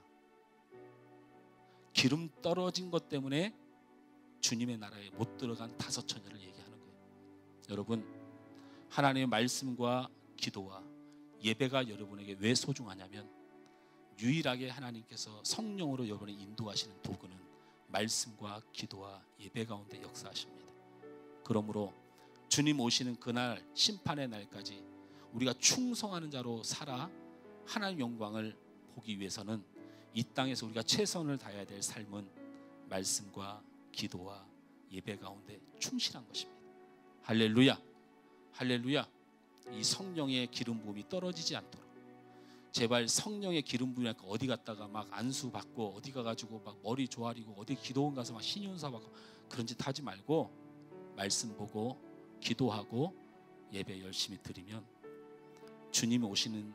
기름 떨어진 것 때문에 주님의 나라에 못 들어간 다섯 처녀를 얘기하는 거예요. 여러분, 하나님의 말씀과 기도와 예배가 여러분에게 왜 소중하냐면 유일하게 하나님께서 성령으로 여러분을 인도하시는 도구는 말씀과 기도와 예배 가운데 역사하십니다. 그러므로 주님 오시는 그날 심판의 날까지 우리가 충성하는 자로 살아 하나님의 영광을 보기 위해서는 이 땅에서 우리가 최선을 다해야 될 삶은 말씀과 기도와 예배 가운데 충실한 것입니다. 할렐루야, 할렐루야. 이 성령의 기름 부음이 떨어지지 않도록 제발 성령의 기름 부음이 어디 갔다가 막 안수 받고 어디 가가지고 막 머리 조아리고 어디 기도원 가서 막 신윤사 받고 그런 짓 하지 말고 말씀 보고 기도하고 예배 열심히 드리면 주님이 오시는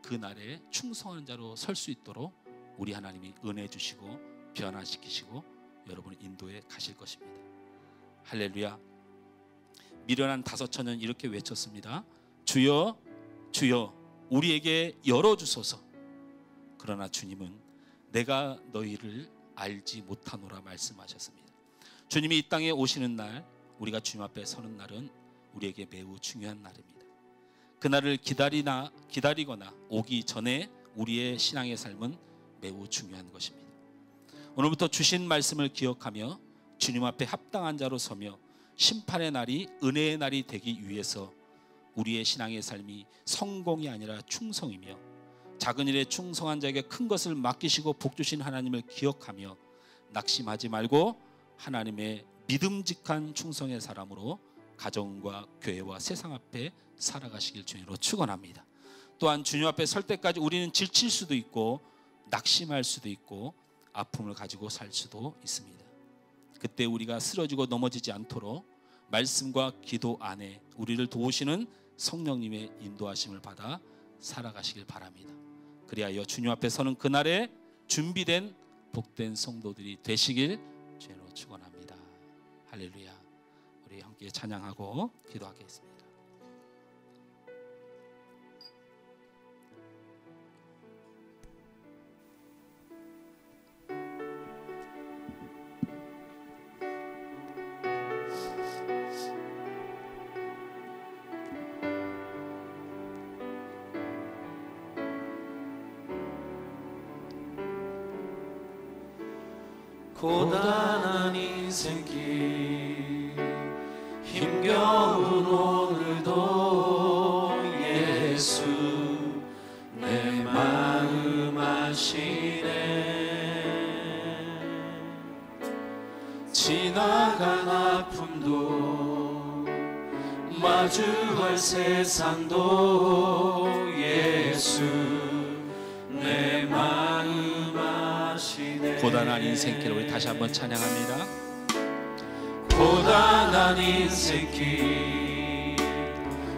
그 날에 충성하는 자로 설 수 있도록 우리 하나님이 은혜 주시고 변화시키시고 여러분을 인도해 가실 것입니다. 할렐루야. 미련한 5처녀는 이렇게 외쳤습니다. 주여 주여 우리에게 열어주소서. 그러나 주님은 내가 너희를 알지 못하노라 말씀하셨습니다. 주님이 이 땅에 오시는 날, 우리가 주님 앞에 서는 날은 우리에게 매우 중요한 날입니다. 그날을 기다리거나 오기 전에 우리의 신앙의 삶은 매우 중요한 것입니다. 오늘부터 주신 말씀을 기억하며 주님 앞에 합당한 자로 서며 심판의 날이 은혜의 날이 되기 위해서 우리의 신앙의 삶이 성공이 아니라 충성이며 작은 일에 충성한 자에게 큰 것을 맡기시고 복 주신 하나님을 기억하며 낙심하지 말고 하나님의 믿음직한 충성의 사람으로 가정과 교회와 세상 앞에 살아가시길 주님으로 축원합니다. 또한 주님 앞에 설 때까지 우리는 지칠 수도 있고 낙심할 수도 있고 아픔을 가지고 살 수도 있습니다. 그때 우리가 쓰러지고 넘어지지 않도록 말씀과 기도 안에 우리를 도우시는 성령님의 인도하심을 받아 살아가시길 바랍니다. 그리하여 주님 앞에 서는 그날에 준비된 복된 성도들이 되시길 주님으로 축원합니다. 할렐루야. 우리 함께 찬양하고 기도하겠습니다. 고단한 인생길 힘겨운 오늘도 예수 내 마음 아시네. 지나간 아픔도 마주할 세상도 예수 내 마음 아시네. 고단한 인생길 우리 다시 한번 찬양합니다. 고단한 인생길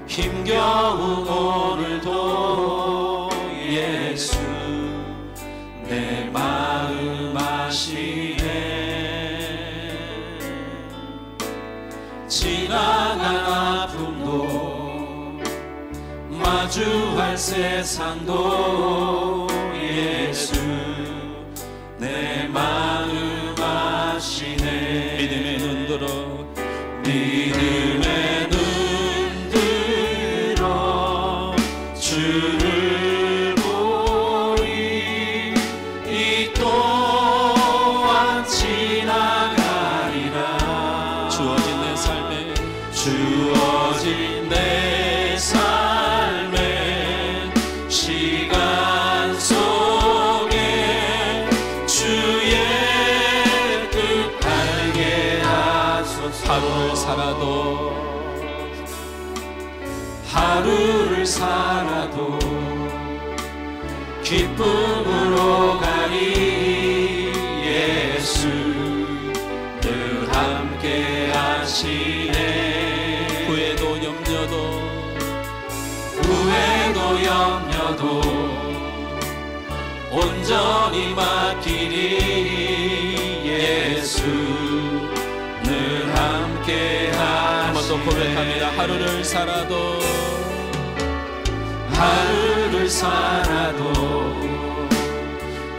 힘겨운 오늘도 예수 내 마음 아시네. 지나간 아픔도 마주할 세상도 예수 내 마음 아시네. 믿음의 눈 들어 믿음의 눈 들어 주를 보리. 이 또한 지나가리라. 주어진 내 삶에 주어진 내 삶에 시간 속에 주의 뜻 알게 하소서. 하루를 살아도 기쁨으로 가리. 예수 늘 함께 하시네. 후회도 염려도 온전히 맡기리. 예수 늘 함께 한 번 더 하시네. 고백합니다. 하루를 살아도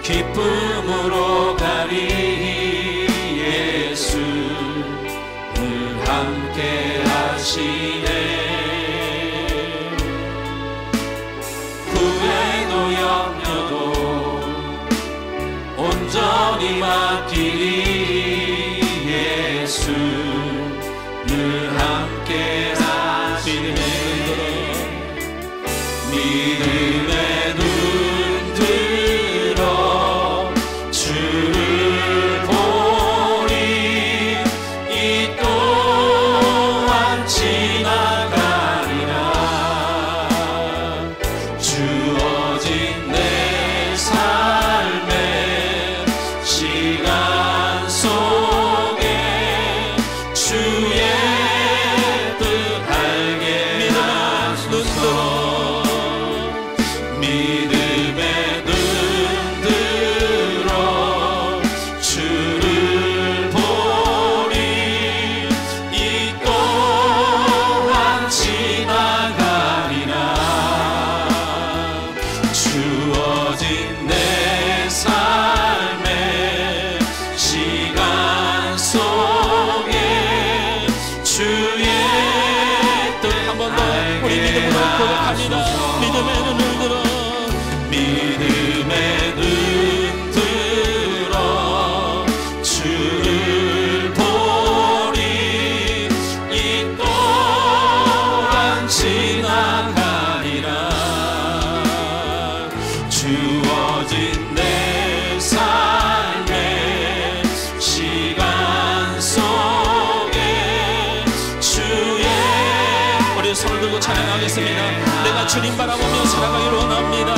기쁨으로 가리. 예수 늘 함께 하시네. 후회도 염려도 온전히 맡기리. 예수 늘 함께 하시네. 믿음의 눈 들어 주를 보리. 이 또한 지나가리라. 주어진 내 삶에 시간 기도하겠습니다. 내가 주님 바라보며 살아가기로 원합니다.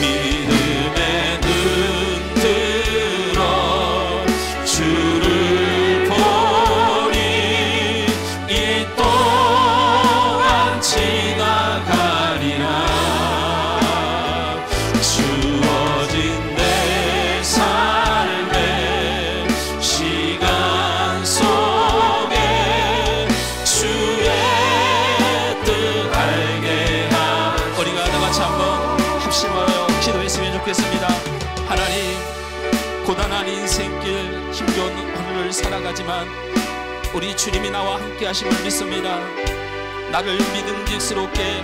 믿음의 눈 들어 주를 보니 이 또한 지나가리라. 주어진 내 삶의 시간 속에 주의 뜻 알게 하. 우리가 다 같이 한번 합심하여 기도했으면 좋겠습니다. 하나님, 고단한 인생길 힘겨운 하루를 살아가지만 우리 주님이 나와 함께 하심을 믿습니다. 나를 믿음직스럽게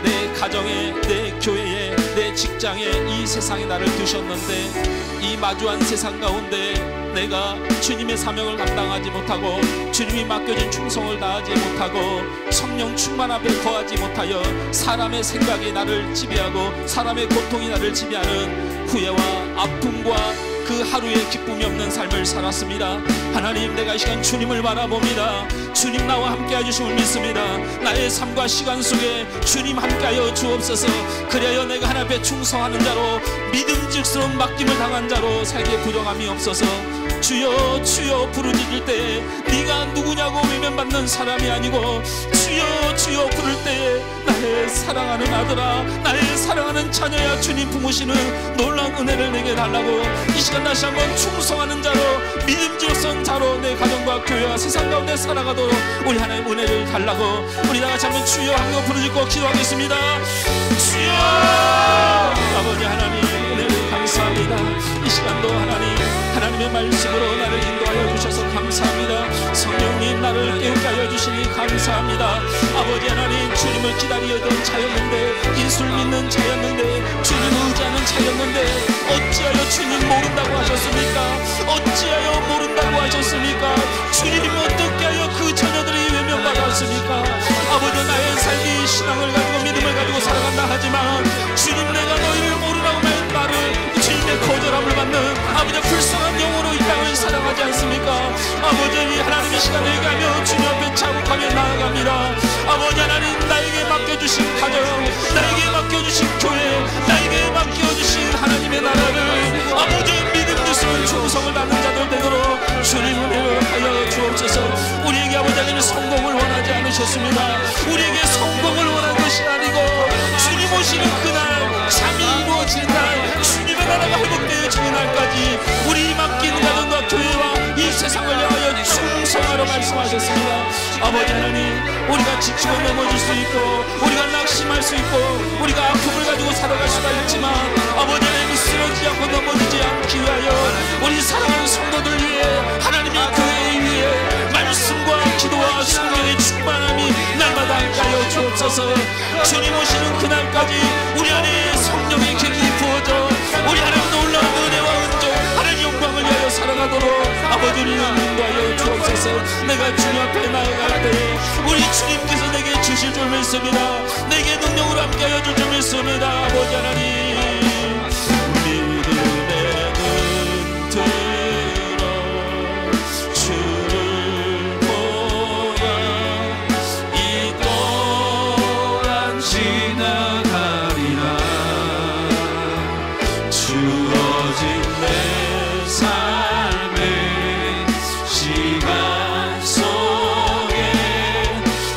내 가정에, 내 교회에, 내 직장에, 이 세상에 나를 두셨는데 이 마주한 세상 가운데 내가 주님의 사명을 감당하지 못하고 주님이 맡겨진 충성을 다하지 못하고 성령 충만 앞에 거하지 못하여 사람의 생각이 나를 지배하고 사람의 고통이 나를 지배하는 후회와 아픔과 그 하루에 기쁨이 없는 삶을 살았습니다. 하나님, 내가 이 시간 주님을 바라봅니다. 주님 나와 함께 해주심을 믿습니다. 나의 삶과 시간 속에 주님 함께하여 주옵소서. 그래야 내가 하나님 앞에 충성하는 자로 믿음직스러운 맡김을 당한 자로 살기에 부정함이 없어서 주여 주여 부르짖을 때에 네가 누구냐고 외면받는 사람이 아니고 주여 주여 부를 때에 나의 사랑하는 아들아, 나의 사랑하는 자녀야, 주님 품으시는 놀라운 은혜를 내게 달라고 이 시간 다시 한번 충성하는 자로 믿음직스러운 자로 내 가정과 교회와 세상 가운데 살아가도록 우리 하나님 은혜를 달라고 우리 다같이 한번 주여 하고 부르짖고 기도하겠습니다. 주여. 아버지 하나님, 은혜를 감사합니다. 이 시간도 하나님의 말씀으로 나를 인도하여 주셔서 감사합니다. 성령님, 나를 깨우게 하여 주시니 감사합니다. 아버지 하나님, 주님을 기다리던 자였는데, 예수를 믿는 자였는데, 주님을 의지하는 자였는데 어찌하여 주님 모른다고 하셨습니까? 어찌하여 모른다고 하셨습니까? 주님 어떻게 하여 그 자녀들이 외면받았습니까? 아버지, 나의 삶이 신앙을 가지고 믿음을 가지고 살아간다 하지만 주님, 내가 너희를 모르라고 말을 주님의 거절함을 받는 아버지 불쌍한 영으로 이 땅을 살아가지 않습니까? 아버지, 하나님 이 시간에 얘기하며 주님 앞에 자국하며 나아갑니다. 아버지 하나님, 나에게 맡겨주신 가정, 나에게 맡겨주신 교회, 나에게 맡겨주신 하나님의 나라를 아버지 믿음직스러운 충성을 받는 자들 되도록 주님 은혜를 하여 주옵소서. 우리에게 아버지 하나님 성공을 원하지 않으셨습니다. 우리에게 성공을 원한 것이 아니고 주님 오시는 그날, 잠이 이루어지는 날, 주님의 나라가 회복되어지는 날까지 우리 맡긴 가정과 교회와 이 세상을 향하여 충성하러 말씀하셨습니다. 아버지 하나님, 우리가 지치고 넘어질 수 있고 우리가 낙심할 수 있고 우리가 아픔을 가지고 살아갈 수가 있지만 아버지 하나님, 쓰러지지 않고 넘어지지 않기 위하여 우리 사랑하는 성도들 위해 하나님의 교회 위해 말씀과 기도와 성령의 충만함이 날마다 함께하여 주옵소서. 주님 오시는 그날까지 우리 안에 성령의 객이 부어져 우리 하나님 놀라운 은혜와 은총, 하나님 영광을 위하여 살아가도록 아버지를 인도하여 주옵소서. 내가 주님 앞에 나아갈 때 우리 주님께서 내게 주실 줄 믿습니다. 내게 능력으로 함께하여 줄 줄 믿습니다. 아버지 하나님, 믿음의 눈 들어 주를 보아 이 또한 지나가리라. 주어진 내 삶의 시간 속에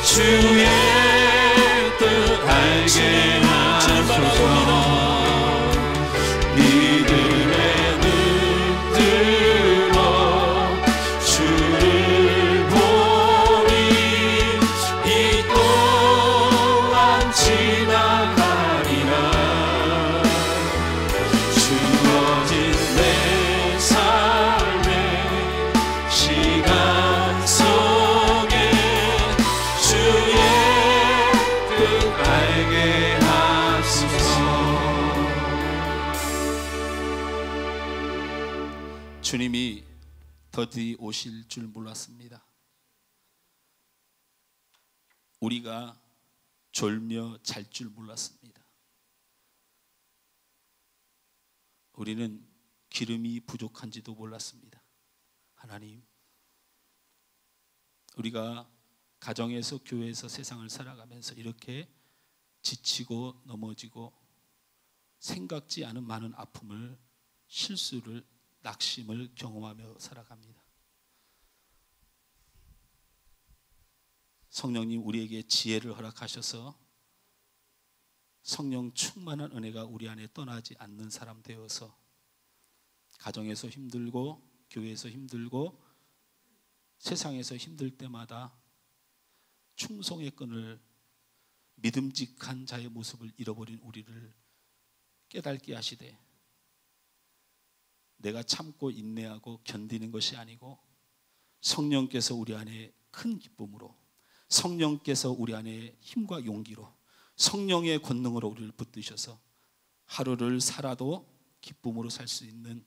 주의 뜻 알게 하소서. 믿음의 눈 들어 주를 보니 이 또한 지나가리라. 주어진 내 삶의 시간 속에 주의 뜻 알게 하소서. 주님이 더디 오실 줄 몰랐습니다. 우리가 졸며 잘 줄 몰랐습니다. 우리는 기름이 부족한지도 몰랐습니다. 하나님, 우리가 가정에서 교회에서 세상을 살아가면서 이렇게 지치고 넘어지고 생각지 않은 많은 아픔을, 실수를, 낙심을 경험하며 살아갑니다. 성령님 우리에게 지혜를 허락하셔서 성령 충만한 은혜가 우리 안에 떠나지 않는 사람 되어서 가정에서 힘들고 교회에서 힘들고 세상에서 힘들 때마다 충성의 끈을, 믿음직한 자의 모습을 잃어버린 우리를 깨닫게 하시되, 내가 참고 인내하고 견디는 것이 아니고 성령께서 우리 안에 큰 기쁨으로, 성령께서 우리 안에 힘과 용기로, 성령의 권능으로 우리를 붙드셔서 하루를 살아도 기쁨으로 살 수 있는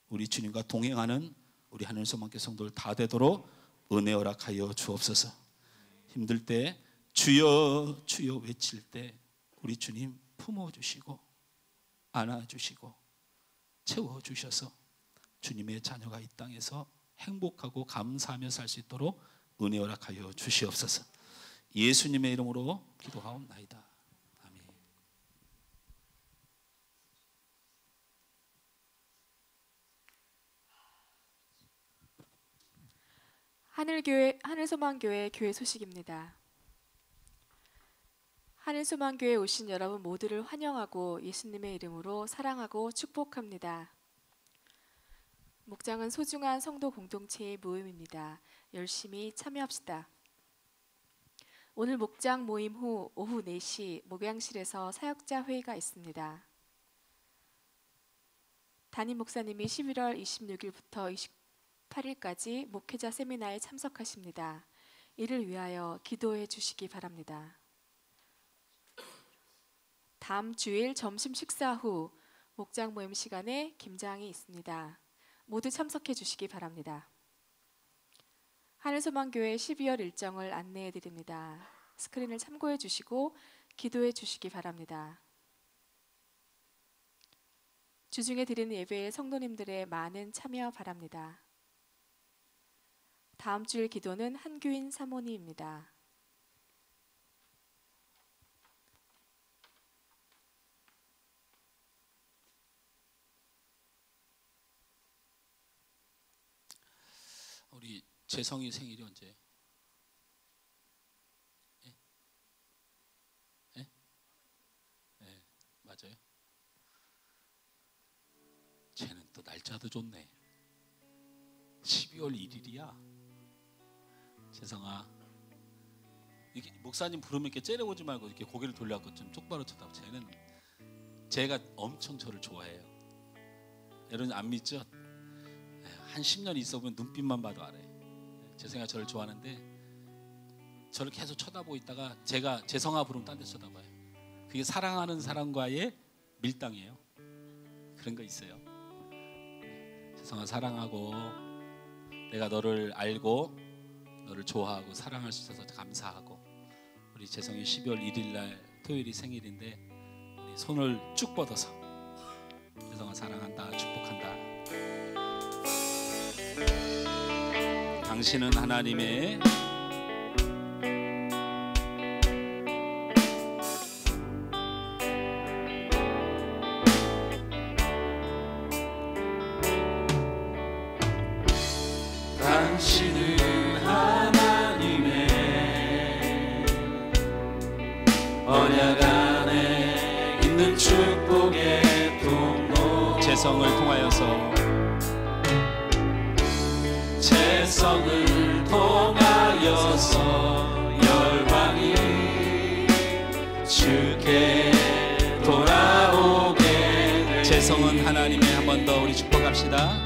우리 주님과 동행하는 우리 하늘소망교회 성도들 다 되도록 은혜 허락하여 주옵소서. 힘들 때 주여 주여 외칠 때 우리 주님 품어주시고 안아주시고 채워주셔서 주님의 자녀가 이 땅에서 행복하고 감사하며 살 수 있도록 은혜 허락하여 주시옵소서. 예수님의 이름으로 기도하옵나이다. 아멘. 하늘소망교회 교회 소식입니다. 하늘소망교회에 오신 여러분 모두를 환영하고 예수님의 이름으로 사랑하고 축복합니다. 목장은 소중한 성도 공동체의 모임입니다. 열심히 참여합시다. 오늘 목장 모임 후 오후 4시 목양실에서 사역자 회의가 있습니다. 담임 목사님이 11월 26일부터 28일까지 목회자 세미나에 참석하십니다. 이를 위하여 기도해 주시기 바랍니다. 다음 주일 점심 식사 후 목장 모임 시간에 김장이 있습니다. 모두 참석해 주시기 바랍니다. 하늘소망교회 12월 일정을 안내해 드립니다. 스크린을 참고해 주시고 기도해 주시기 바랍니다. 주중에 드리는 예배에 성도님들의 많은 참여 바랍니다. 다음 주일 기도는 한규인 사모님입니다. 우리 재성이 생일이 언제? 예? 예? 예, 맞아요. 쟤는 또 날짜도 좋네. 12월 1일이야. 재성아, 이렇게 목사님 부르면 이렇게 째려보지 말고 이렇게 고개를 돌려갖고 좀 똑바로 쳐다봐. 쟤는 제가 엄청 저를 좋아해요. 여러분 안 믿죠? 한 10년 있어보면 눈빛만 봐도 알아요. 재성이가 저를 좋아하는데 저를 계속 쳐다보고 있다가 제가 재성아 부르면 딴 데 쳐다봐요. 그게 사랑하는 사람과의 밀당이에요. 그런 거 있어요. 재성아 사랑하고 내가 너를 알고 너를 좋아하고 사랑할 수 있어서 감사하고, 우리 재성이 12월 1일 날 토요일이 생일인데 우리 손을 쭉 뻗어서 재성아 사랑한다, 축복한다. 당신은 하나님의 당신은 하나님의 언약 안에 있는 축복의 통로. 재성을 통하여서 재성을 통하여서 열방이 주께 돌아오게 돼. 재성은 하나님의, 한 번 더 우리 축복합시다.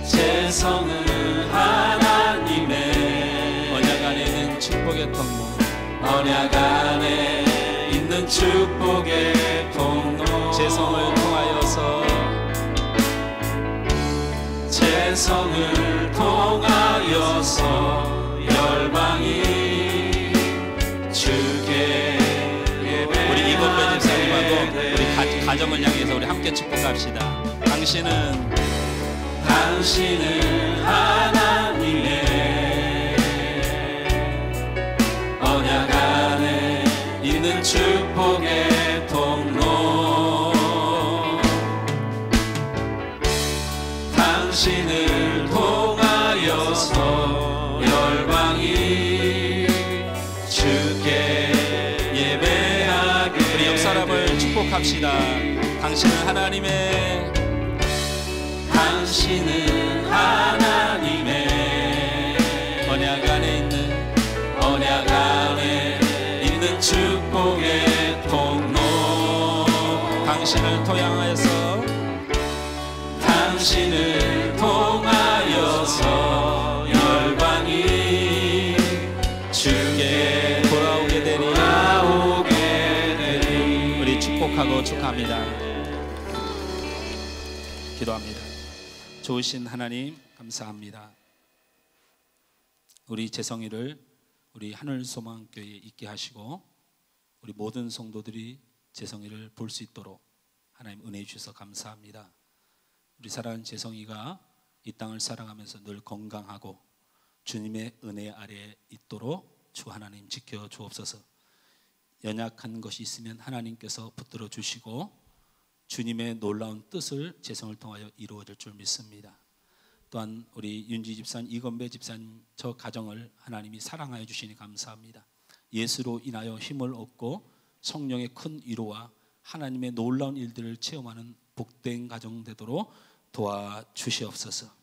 재성은 하나님의 언약 안에 있는 축복의 통로. 언약 안에 있는 축복의 통로. 재성을 통하여서 재성을 통하여서 열방이 주께 예배. 우리 이건배 집사님하고 우리 가정을 향해서 우리 함께 축복합시다. 당신은 하나님의 당신은 하나님의 언약 안에 있는 축복의 통로. 당신을 통하여서 열방이 주께 돌아오게 되리. 우리 축복하고 축하합니다. 기도합니다. 좋으신 하나님 감사합니다. 우리 재성이를 우리 하늘소망교회에 있게 하시고 우리 모든 성도들이 재성이를 볼 수 있도록 하나님 은혜 주셔서 감사합니다. 우리 사랑하는 재성이가 이 땅을 살아가면서 늘 건강하고 주님의 은혜 아래에 있도록 주 하나님 지켜 주옵소서. 연약한 것이 있으면 하나님께서 붙들어 주시고 주님의 놀라운 뜻을 재성을 통하여 이루어질 줄 믿습니다. 또한 우리 윤지 집사님, 이건배 집사님 저 가정을 하나님이 사랑하여 주시니 감사합니다. 예수로 인하여 힘을 얻고 성령의 큰 위로와 하나님의 놀라운 일들을 체험하는 복된 가정 되도록 도와주시옵소서.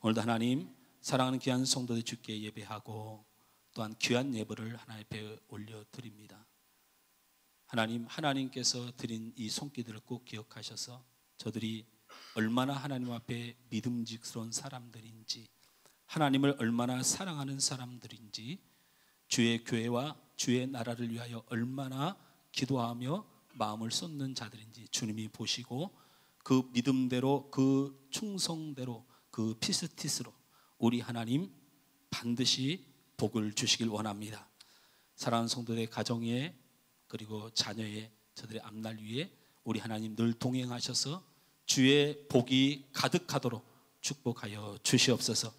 오늘도 하나님 사랑하는 귀한 성도들 주께 예배하고 또한 귀한 예배를 하나님 앞에 올려드립니다. 하나님께서 드린 이 손길들을 꼭 기억하셔서 저들이 얼마나 하나님 앞에 믿음직스러운 사람들인지, 하나님을 얼마나 사랑하는 사람들인지, 주의 교회와 주의 나라를 위하여 얼마나 기도하며 마음을 쏟는 자들인지 주님이 보시고 그 믿음대로, 그 충성대로, 그 피스티스로 우리 하나님 반드시 복을 주시길 원합니다. 사랑하는 성도들의 가정에 그리고 자녀의 저들의 앞날 위에 우리 하나님 늘 동행하셔서 주의 복이 가득하도록 축복하여 주시옵소서.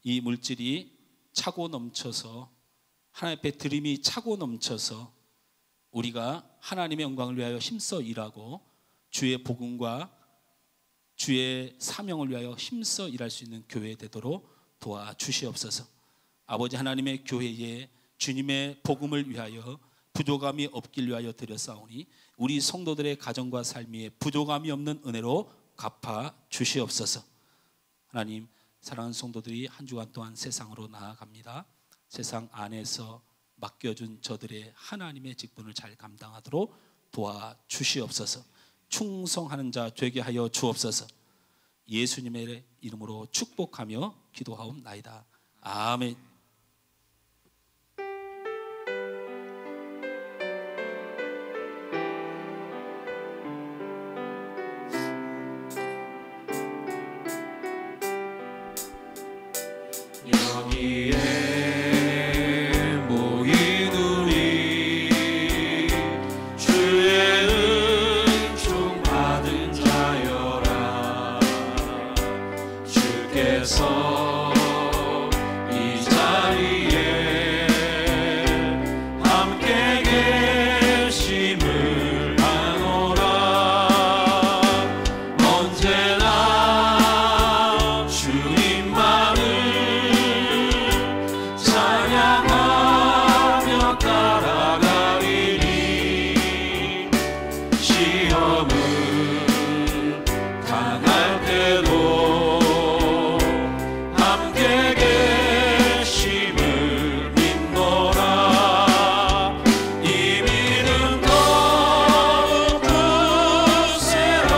이 물질이 차고 넘쳐서 하나님 앞에 드림이 차고 넘쳐서 우리가 하나님의 영광을 위하여 힘써 일하고 주의 복음과 주의 사명을 위하여 힘써 일할 수 있는 교회 되도록 도와주시옵소서. 아버지 하나님의 교회에 주님의 복음을 위하여 부족함이 없길 위하여 드렸사오니 우리 성도들의 가정과 삶에 부족함이 없는 은혜로 갚아 주시옵소서. 하나님, 사랑하는 성도들이 한 주간 동안 세상으로 나아갑니다. 세상 안에서 맡겨준 저들의 하나님의 직분을 잘 감당하도록 도와주시옵소서. 충성하는 자 되게 하여 주옵소서. 예수님의 이름으로 축복하며 기도하옵나이다. 아멘. 여기에 모인 우리 주의 은총 받은 자여라. 주께서 이 자리에 함께 계심을 아노라. 언제나 주님만을 찬양하며 따라가리니 시험은 당할 때도 함께 계심을 믿노라. 이 믿음 더욱 굳세라.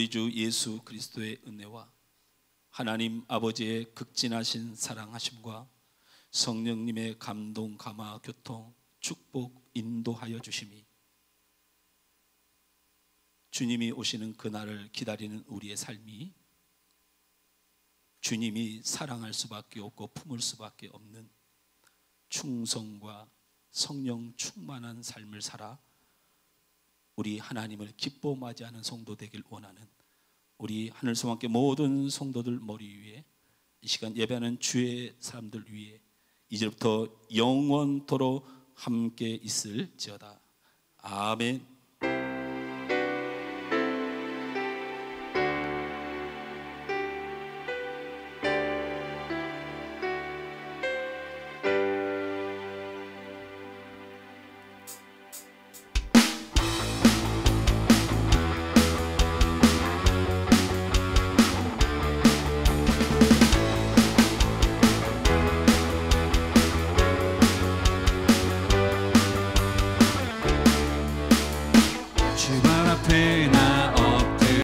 우리 주 예수 그리스도의 은혜와 하나님 아버지의 극진하신 사랑하심과 성령님의 감동, 감화, 교통, 축복, 인도하여 주심이 주님이 오시는 그날을 기다리는 우리의 삶이 주님이 사랑할 수밖에 없고 품을 수밖에 없는 충성과 성령 충만한 삶을 살아 우리 하나님을 기뻐 맞이하는 성도 되길 원하는 우리 하늘소망교회 모든 성도들 머리 위에 이 시간 예배하는 주의 사람들 위에 이제부터 영원토록 함께 있을지어다. 아멘. 주발 앞에